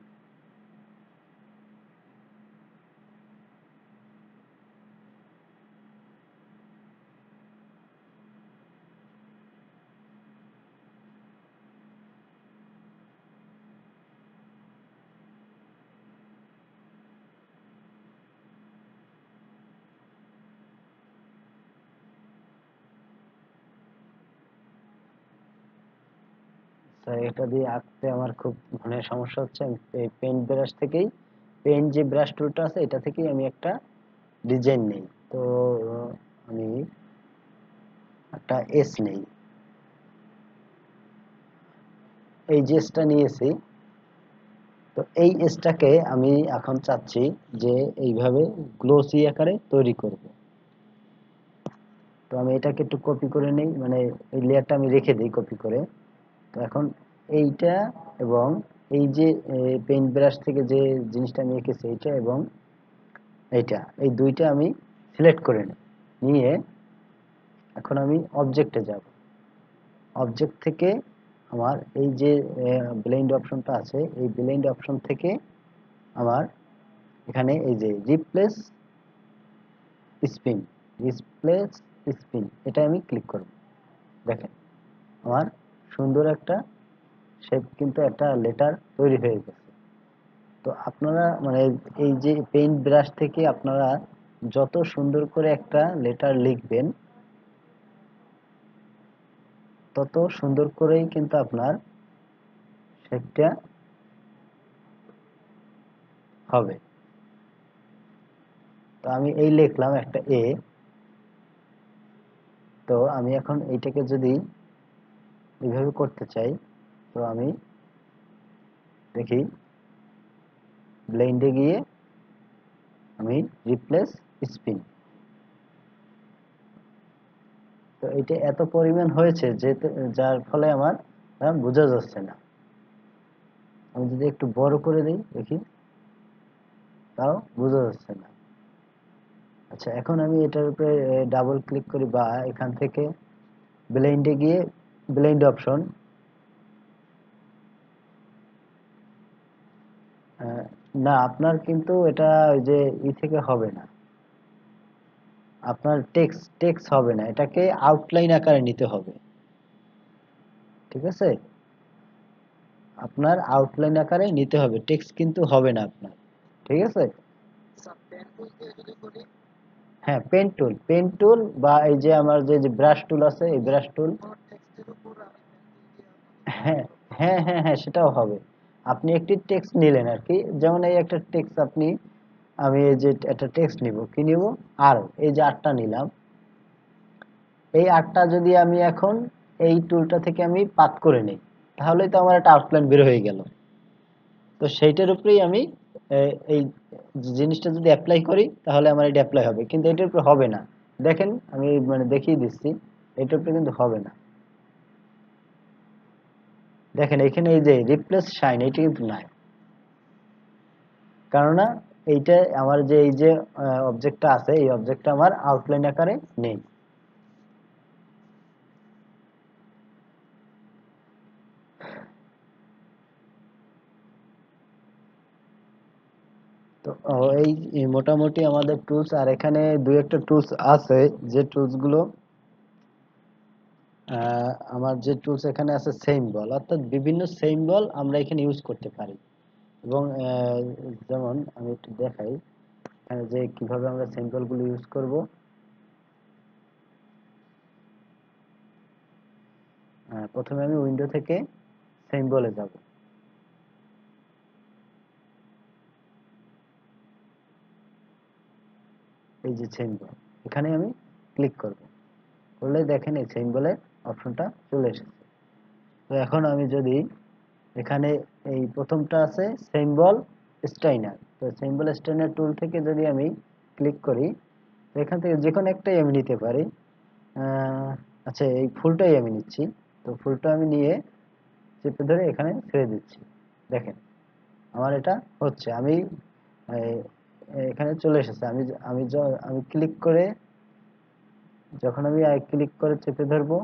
তো এটা দিয়ে আঁকতে আমার খুব মানে সমস্যা হচ্ছে। আমি এই পেইন্ট ব্রাশ থেকেই, পেইন্ট যে ব্রাশ টুলটা আছে, এটা থেকেই আমি একটা ডিজাইন নেই। তো আমি একটা এস নেই, এই যে এসটা নিয়েছি। তো এই এসটাকে আমি এখন চাচ্ছি যে এইভাবে গ্লোসি আকারে তৈরি করব। তো আমি এটাকে একটু কপি করে নেই, মানে এই লেয়ারটা আমি রেখে দিই কপি করে। তো এখন এইটা এবং এই যে পেইন্ট ব্রাশ থেকে যে জিনিসটা আমি এঁকেছি, এইটা এবং এইটা, এই দুইটা আমি সিলেক্ট করে নিই। নিয়ে এখন আমি অবজেক্টে যাব। অবজেক্ট থেকে আমার এই যে ব্লেন্ড অপশনটা আছে, এই ব্লেন্ড অপশন থেকে আমার এখানে এই যে রিপ্লেস স্পিন, রিপ্লেস স্পিন, এটা আমি ক্লিক করব। দেখেন আমার সুন্দর একটা শেপ, কিন্তু একটা লেটার তৈরি হয়ে গেছে। তো আপনারা মানে এই যে পেইন্ট ব্রাশ থেকে আপনারা যত সুন্দর করে একটা লেটার লিখবেন, তত সুন্দর করেই কিন্তু আপনার শেপটা হবে। তো আমি এই লিখলাম একটা এ। তো আমি এখন এইটাকে যদি এইভাবে করতে চাই, তো আমি দেখি ব্লেন্ডে গিয়ে আমি রিপ্লেস স্পিন। তো এটা এত পরিমাণ হয়েছে যে, যার ফলে আমার বোঝা যাচ্ছে না। আমি যদি একটু বড় করে দিই দেখি, তাও বোঝা যাচ্ছে না। আচ্ছা, এখন আমি এটার উপরে ডাবল ক্লিক করি, বা এখান থেকে ব্লেন্ডে গিয়ে ব্লেন্ড অপশন, না আপনার কিন্তু এটা ওই যে থেকে হবে না, আপনার টেক্সট টেক্সট হবে না, এটাকে আউটলাইন আকারে নিতে হবে। ঠিক আছে, আপনার আউটলাইন আকারে নিতে হবে, টেক্সট কিন্তু হবে না আপনার। ঠিক আছে, হ্যাঁ পেন টুল, পেন টুল বা এই যে আমার যে ব্রাশ টুল আছে, এই ব্রাশ টুল। হ্যাঁ, হ্যাঁ, হ্যাঁ, হ্যাঁ, সেটাও হবে। আপনি একটি টেক্সট নিলেন আর কি, যেমন এই একটা টেক্সট আপনি, আমি এই যে একটা টেক্সট নিব, কি নিব, আর এই যে আটটা নিলাম, এই আটটা যদি আমি এখন এই টুলটা থেকে আমি পাত করে নিই, তাহলেই তো আমার একটা আউটলাইন বের হয়ে গেল। তো সেইটার উপরেই আমি এই জিনিসটা যদি অ্যাপ্লাই করি, তাহলে আমার এটা অ্যাপ্লাই হবে, কিন্তু এটার উপরে হবে না। দেখেন আমি মানে দেখিয়ে দিচ্ছি, এটার উপরে কিন্তু হবে না। দেখেন এখানে এই যে রিপ্লেস শাইন, এটা কিন্তু নাই, কেননা এইটা আমার যে এই যে অবজেক্টটা আছে, এই অবজেক্টটা আমার আউটলাইন আকারে নেই। তো এই মোটামুটি আমাদের টুলস, আর এখানে দুই একটা টুলস আছে যে টুলস গুলো আমার যে টুলস এখানে আছে সিম্বল, অর্থাৎ বিভিন্ন সিম্বল আমরা এখানে ইউজ করতে পারি। এবং যেমন আমি একটু দেখাই এখানে যে কিভাবে আমরা সিম্বল গুলো ইউজ করব। প্রথমে আমি উইন্ডো থেকে সিম্বলে যাব। এই যে সিম্বল, এখানে আমি ক্লিক করব। করলে দেখেন এই সিম্বলের অপশনটা চলে এসেছে। তো এখন আমি যদি এখানে এই প্রথমটা আছে সিম্বল স্টাইনার, তো সিম্বল স্টাইনার টুল থেকে যদি আমি ক্লিক করি, তো এখান থেকে যে কোনো একটাই আমি নিতে পারি। আচ্ছা, এই ফুলটাই আমি নিচ্ছি। তো ফুলটা আমি নিয়ে চেপে ধরে এখানে ছেড়ে দিচ্ছি। দেখেন আমার এটা হচ্ছে, আমি এই, এখানে চলে এসেছে। আমি ক্লিক করে, যখন আমি ক্লিক করে চেপে ধরবো,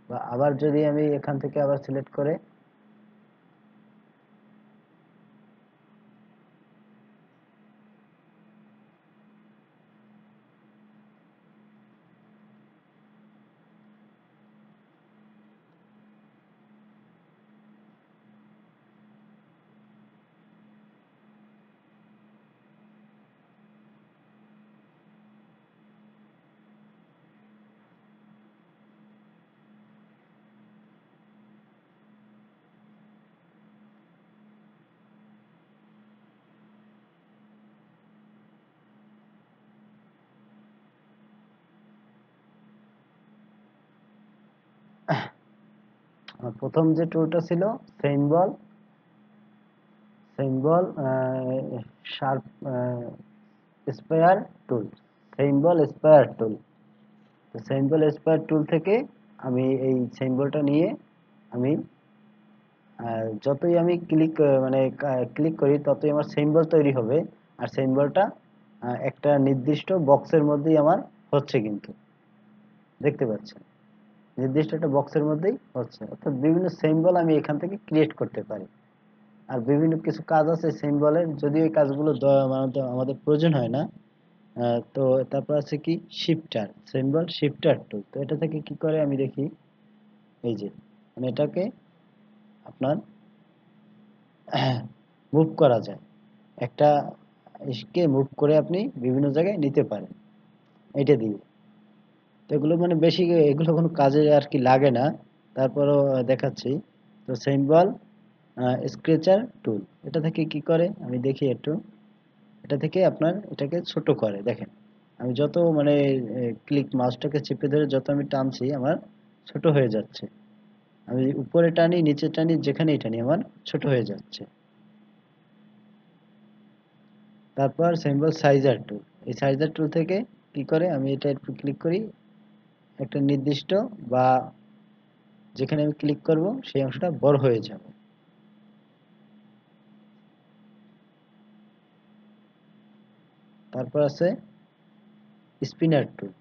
বা আবার যদি আমি এখান থেকে আবার সিলেক্ট করে, প্রথম যে টুলটা ছিল সিম্বল সিম্বল শার্প স্পেয়ার টুল, সিম্বল স্পেয়ার টুল। তো সিম্বল স্পেয়ার টুল থেকে আমি এই সিম্বলটা নিয়ে আমি যতই আমি মানে ক্লিক করি ততই আমার সিম্বল তৈরি হবে। আর সিম্বলটা একটা নির্দিষ্ট বক্সের মধ্যেই আমার হচ্ছে, কিন্তু দেখতে পাচ্ছেন নির্দিষ্ট একটা বক্সের মধ্যেই হচ্ছে। অর্থাৎ বিভিন্ন সিম্বল আমি এখান থেকে ক্রিয়েট করতে পারি। আর বিভিন্ন কিছু কাজ আছে সিম্বলের, যদিও এই কাজগুলো মানে আমাদের প্রয়োজন হয় না। তো তারপর আছে কি শিফটার, সিম্বল শিফটার টুল। তো এটা থেকে কি করে আমি দেখি, এই যে মানে এটাকে আপনার মুভ করা যায়, একটা ইসকে মুভ করে আপনি বিভিন্ন জায়গায় নিতে পারেন এটা দিয়ে। তো এগুলো মানে বেশি, এগুলো কোনো কাজে আর কি লাগে না, তারপরও দেখাচ্ছি। তো সিম্বল স্কেচার টুল, এটা থেকে কি করে আমি দেখি একটু। এটা থেকে আপনার এটাকে ছোট করে, দেখেন আমি যত মানে মাউসটাকে চেপে ধরে যত আমি টানছি আমার ছোট হয়ে যাচ্ছে। আমি উপরে টানি নিচে টানি যেখানেই টানি আমার ছোট হয়ে যাচ্ছে। তারপর সিম্বল সাইজার টুল, এই সাইজার টুল থেকে কি করে আমি এটা একটু ক্লিক করি, একটা নির্দিষ্ট বা যেখানে আমি ক্লিক করব সেই অংশটা বড় হয়ে যাবে। তারপর আছে স্পিনার টুল,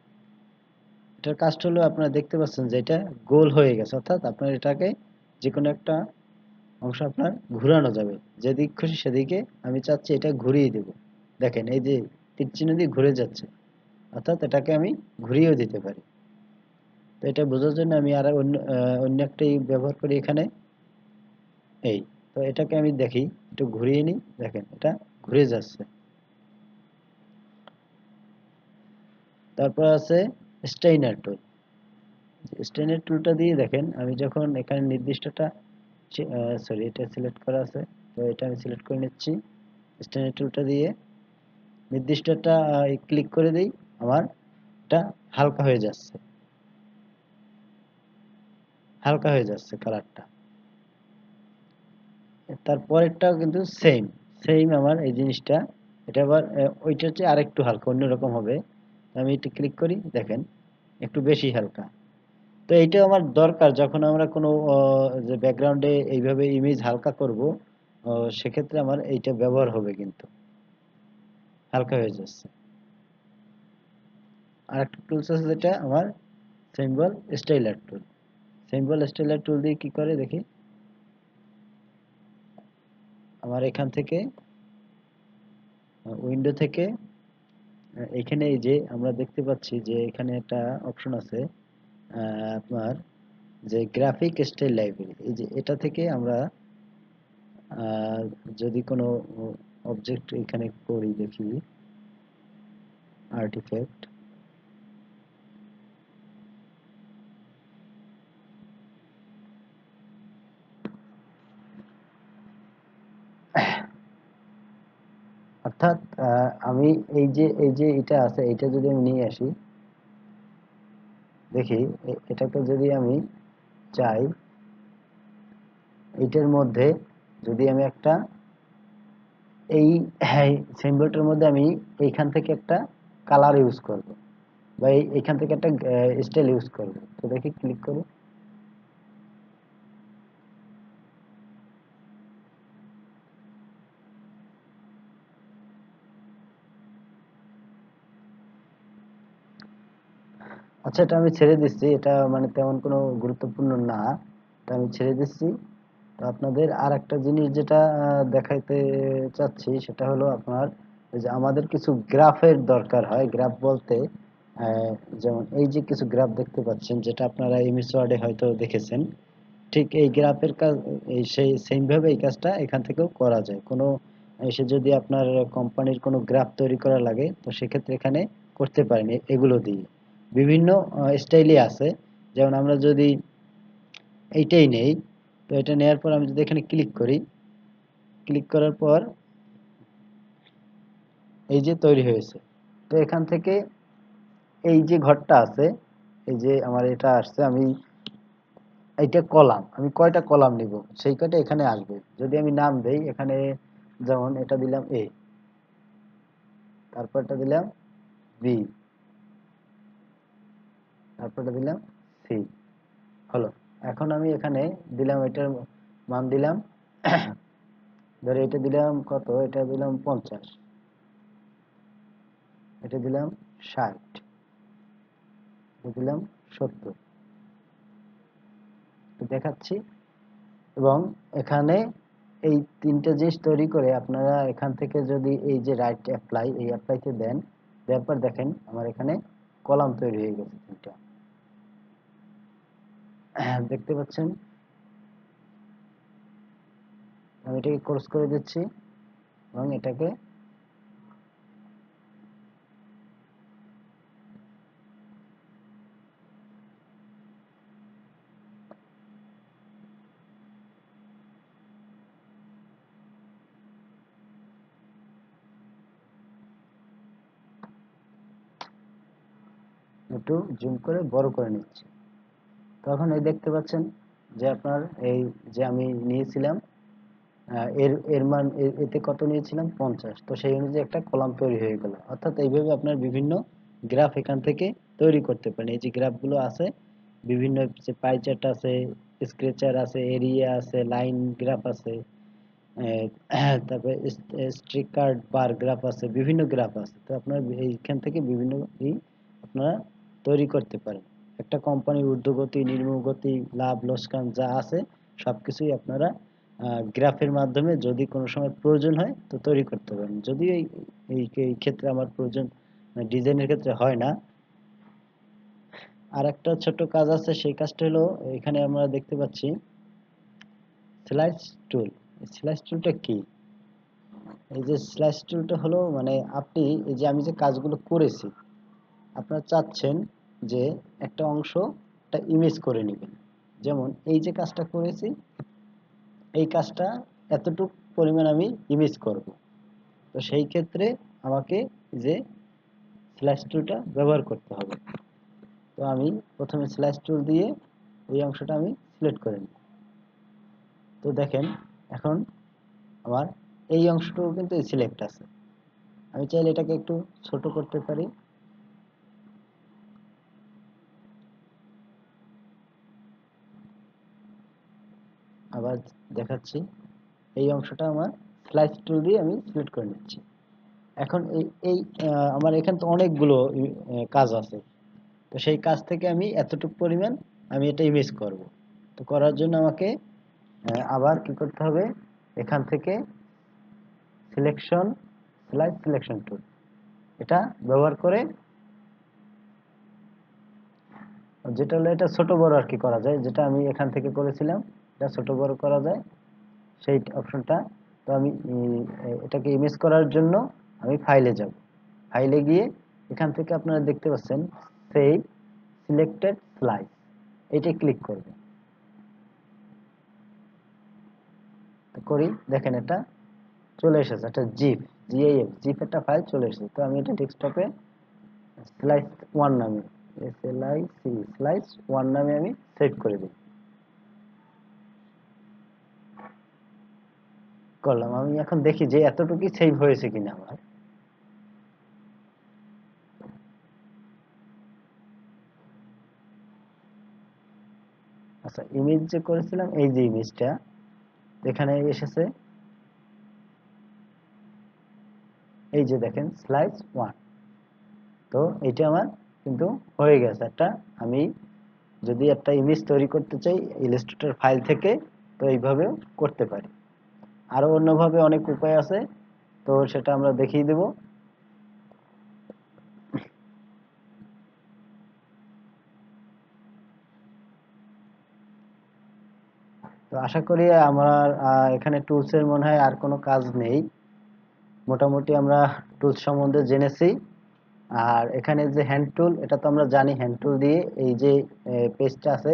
এটার কাজটা হলো আপনারা দেখতে পাচ্ছেন যে এটা গোল হয়ে গেছে, অর্থাৎ আপনার এটাকে যে কোনো একটা অংশ আপনার ঘোরানো যাবে, যেদিক খুশি সেদিকে আমি চাচ্ছি এটা ঘুরিয়ে দেব। দেখেন এই যে তীর চিহ্ন দিয়ে ঘুরে যাচ্ছে, অর্থাৎ এটাকে আমি ঘুরিয়েও দিতে পারি। তো এটা বোঝার জন্য আমি আর অন্য একটাই ব্যবহার করি এখানে। এই, তো এটাকে আমি দেখি একটু ঘুরিয়ে নিই, দেখেন এটা ঘুরে যাচ্ছে। তারপর আছে স্টেইনার টুল, স্টেইনার টুলটা দিয়ে দেখেন আমি যখন এখানে নির্দিষ্টটা, সরি এটা সিলেক্ট করা আছে, তো এটা আমি সিলেক্ট করে নিচ্ছি। স্টেইনার টুলটা দিয়ে নির্দিষ্টটা ক্লিক করে দিই, আমার এটা হালকা হয়ে যাচ্ছে, হালকা হয়ে যাচ্ছে কালারটা। তারপরেরটাও কিন্তু সেম সেম আমার এই জিনিসটা, এটা আবার ওইটার চেয়ে আরেকটু হালকা অন্যরকম হবে। আমি এটা ক্লিক করি, দেখেন একটু বেশি হালকা। তো এইটা আমার দরকার যখন আমরা কোনো যে ব্যাকগ্রাউন্ডে এইভাবে ইমেজ হালকা করব, সেক্ষেত্রে আমার এইটা ব্যবহার হবে, কিন্তু হালকা হয়ে যাচ্ছে। আর একটা টুলস আছে যেটা আমার সিম্বল স্টাইলার টুল, সিম্বল স্টাইলার টুল দিয়ে কি করে দেখি। আমার এখান থেকে উইন্ডো থেকে এখানে এই যে আমরা দেখতে পাচ্ছি যে এখানে একটা অপশন আছে আপনার যে গ্রাফিক স্টাইল লাইব্রেরি, এই যে এটা থেকে আমরা আহ, যদি কোনো অবজেক্ট এখানে করি, দেখি আর্টিফ্যাক্ট, অর্থাৎ আমি এই যে এটা আছে, এটা যদি আমি নিয়ে আসি, দেখি এটাকে যদি আমি চাই, এটার মধ্যে যদি আমি একটা এই সিম্বলটার মধ্যে আমি এইখান থেকে একটা কালার ইউজ করব, বা এইখান থেকে একটা স্টাইল ইউজ করব, তো দেখি ক্লিক করি। আচ্ছা, এটা আমি ছেড়ে দিচ্ছি, এটা মানে তেমন কোনো গুরুত্বপূর্ণ না, এটা আমি ছেড়ে দিচ্ছি। তো আপনাদের আর একটা জিনিস যেটা দেখাইতে চাচ্ছি, সেটা হলো আপনার এই যে আমাদের কিছু গ্রাফের দরকার হয়। গ্রাফ বলতে আহ, যেমন এই যে কিছু গ্রাফ দেখতে পাচ্ছেন, যেটা আপনারা এমএস ওয়ার্ডে হয়তো দেখেছেন, ঠিক এই গ্রাফের কাজ, এই সেই সেম ভাবে এই কাজটা এখান থেকেও করা যায়। কোনো এসে যদি আপনার কোম্পানির কোনো গ্রাফ তৈরি করা লাগে, তো সেক্ষেত্রে এখানে করতে পারেন এগুলো দিয়ে। বিভিন্ন স্টাইলই আছে। যেমন আমরা যদি এইটাই নেই, তো এটা নেওয়ার পর আমি যদি এখানে ক্লিক করি, ক্লিক করার পর এই যে তৈরি হয়েছে। তো এখান থেকে এই যে ঘরটা আছে, এই যে আমার এটা আসছে, আমি এইটা কলাম, আমি কয়টা কলাম নিব সেই কয়টা এখানে আসবে। যদি আমি নাম দেই এখানে, যেমন এটা দিলাম এ, তারপরটা দিলাম বি, তারপরটা দিলাম সি, হলো। এখন আমি এখানে দিলাম এটার মান দিলাম ধরে এটা দিলাম কত, এটা দিলাম 50, এটা দিলাম 60, এটা দিলাম 70, দেখাচ্ছি। এবং এখানে এই তিনটা জিনিস তৈরি করে আপনারা এখান থেকে যদি এই যে রাইট অ্যাপ্লাই, এই অ্যাপ্লাইতে দেন, দেওয়ার পর দেখেন আমার এখানে কলাম তৈরি হয়ে গেছে তিনটা। দেখতে পাচ্ছেন, আমি এটাকে ক্রস করে দিচ্ছি এবং এটাকে একটু জুম করে বড় করে নিচ্ছি। তখন এই দেখতে পাচ্ছেন যে আপনার এই যে আমি নিয়েছিলাম এর এর মান এতে কত নিয়েছিলাম 50, তো সেই অনুযায়ী একটা কলাম তৈরি হয়ে গেল। অর্থাৎ এইভাবে আপনার বিভিন্ন গ্রাফ এখান থেকে তৈরি করতে পারেন। এই যে গ্রাফগুলো আছে, বিভিন্ন যে পাই চার্ট আছে, স্কেচার আছে, এরিয়া আছে, লাইন গ্রাফ আছে, তারপরে স্ট্রিক কার্ড বার গ্রাফ আছে, বিভিন্ন গ্রাফ আছে। তো আপনার এইখান থেকে বিভিন্ন আপনারা তৈরি করতে পারেন। একটা কোম্পানির ঊর্ধ্বগতি, নিম্নগতি, লাভ লোকসান যা আছে সবকিছুই আপনারা গ্রাফের মাধ্যমে যদি কোনো সময় প্রয়োজন হয় তো তৈরি করতে পারেন। যদিও এই ক্ষেত্রে আমার প্রয়োজন ডিজাইনের ক্ষেত্রে হয় না। আর একটা ছোট কাজ আছে, সেই কাজটা হলো এখানে আমরা দেখতে পাচ্ছি স্লাইস টুল। স্লাইস টুলটা কি? এই যে স্লাইস টুলটা হলো মানে আপনি এই যে আমি যে কাজগুলো করেছি, আপনারা চাচ্ছেন যে একটা অংশ একটা ইমেজ করে নেবেন। যেমন এই যে কাজটা করেছি, এই কাজটা এতটুকু পরিমাণ আমি ইমেজ করব। তো সেই ক্ষেত্রে আমাকে যে স্লাইস টুলটা ব্যবহার করতে হবে। তো আমি প্রথমে স্লাইস টুল দিয়ে এই অংশটা আমি সিলেক্ট করে নিই। তো দেখেন এখন আমার এই অংশটুকু কিন্তু সিলেক্ট আছে। আমি চাইলে এটাকে একটু ছোট করতে পারি। আবার দেখাচ্ছি, এই অংশটা আমার স্লাইস টুল দিয়ে আমি সিলেক্ট করে নিচ্ছি। এখন এই এই আমার এখানে তো অনেকগুলো কাজ আছে। তো সেই কাজ থেকে আমি এতটুকু পরিমাণ আমি এটা ইমেজ করব। তো করার জন্য আমাকে আবার কি করতে হবে, এখান থেকে সিলেকশন স্লাইড সিলেকশন টুল, এটা ব্যবহার করে যেটা হলো এটা ছোট বড় আর কি করা যায়, যেটা আমি এখান থেকে করেছিলাম এটা ছোট বড় করা যায় সেই অপশনটা। তো আমি এটাকে ইমেজ করার জন্য আমি ফাইলে যাব, ফাইলে গিয়ে এখান থেকে আপনারা দেখতে পাচ্ছেন সেই সিলেক্টেড স্লাইড, এটা ক্লিক করব। তো করি, দেখেন এটা চলে এসেছে, একটা জিপ, জিআইএফ জিপ একটা ফাইল চলে এসেছে। তো আমি এটা ডেস্কটপে স্লাইস ওয়ান নামে, এসএলআইসি স্লাইস ওয়ান নামে আমি সেভ করে দিই, করলাম। আমি এখন দেখি যে এতটুকুই সেভ হয়েছে কিনা আমার। আচ্ছা, ইমেজ যে করেছিলাম এই যে ইমেজটা এখানে এসেছে, এই যে দেখেন স্লাইস ওয়ান। তো এটা আমার কিন্তু হয়ে গেছে একটা। আমি যদি একটা ইমেজ তৈরি করতে চাই ইলাস্ট্রেটর ফাইল থেকে, তো এইভাবেও করতে পারি। আরো অন্যভাবে অনেক উপায় আছে, তো সেটা আমরা দেখিয়ে দেব। তো আশা করি আমার এখানে টুলসের মনে হয় আর কোনো কাজ নেই, মোটামুটি আমরা টুলস সম্বন্ধে জেনেছি। আর এখানে যে হ্যান্ড টুল, এটা তো আমরা জানি, হ্যান্ড টুল দিয়ে এই যে পেজটা আছে,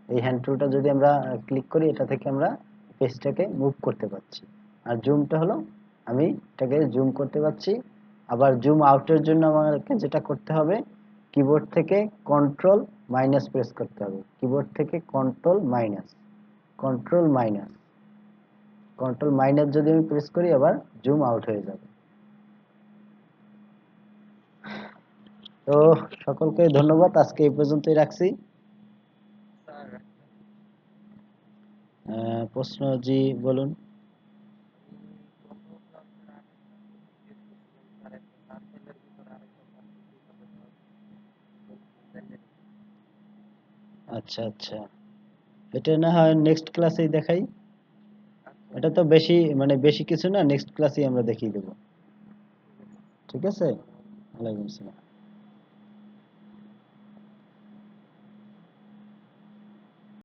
এই হ্যান্ড টুলটা যদি আমরা ক্লিক করি এটা থেকে আমরা পেজটাকে মুভ করতে পারছি। আর জুমটা হলো আমি এটাকে জুম করতে পারছি। আবার জুম আউটের জন্য আমাকে যেটা করতে হবে, কিবোর্ড থেকে কন্ট্রোল মাইনাস প্রেস করতে হবে, কিবোর্ড থেকে control minus, control minus, control minus যদি আমি প্রেস করি আবার জুম আউট হয়ে যাবে। তো সকলকে ধন্যবাদ, আজকে এই পর্যন্তই রাখছি। প্রশ্ন জি বলুন। আচ্ছা আচ্ছা, এটা না হয় নেক্সট ক্লাসেই দেখাই। এটা তো বেশি মানে বেশি কিছু না, নেক্সট ক্লাসেই আমরা দেখিয়ে দেবো। ঠিক আছে, ওয়ালাইকুম আসসালাম।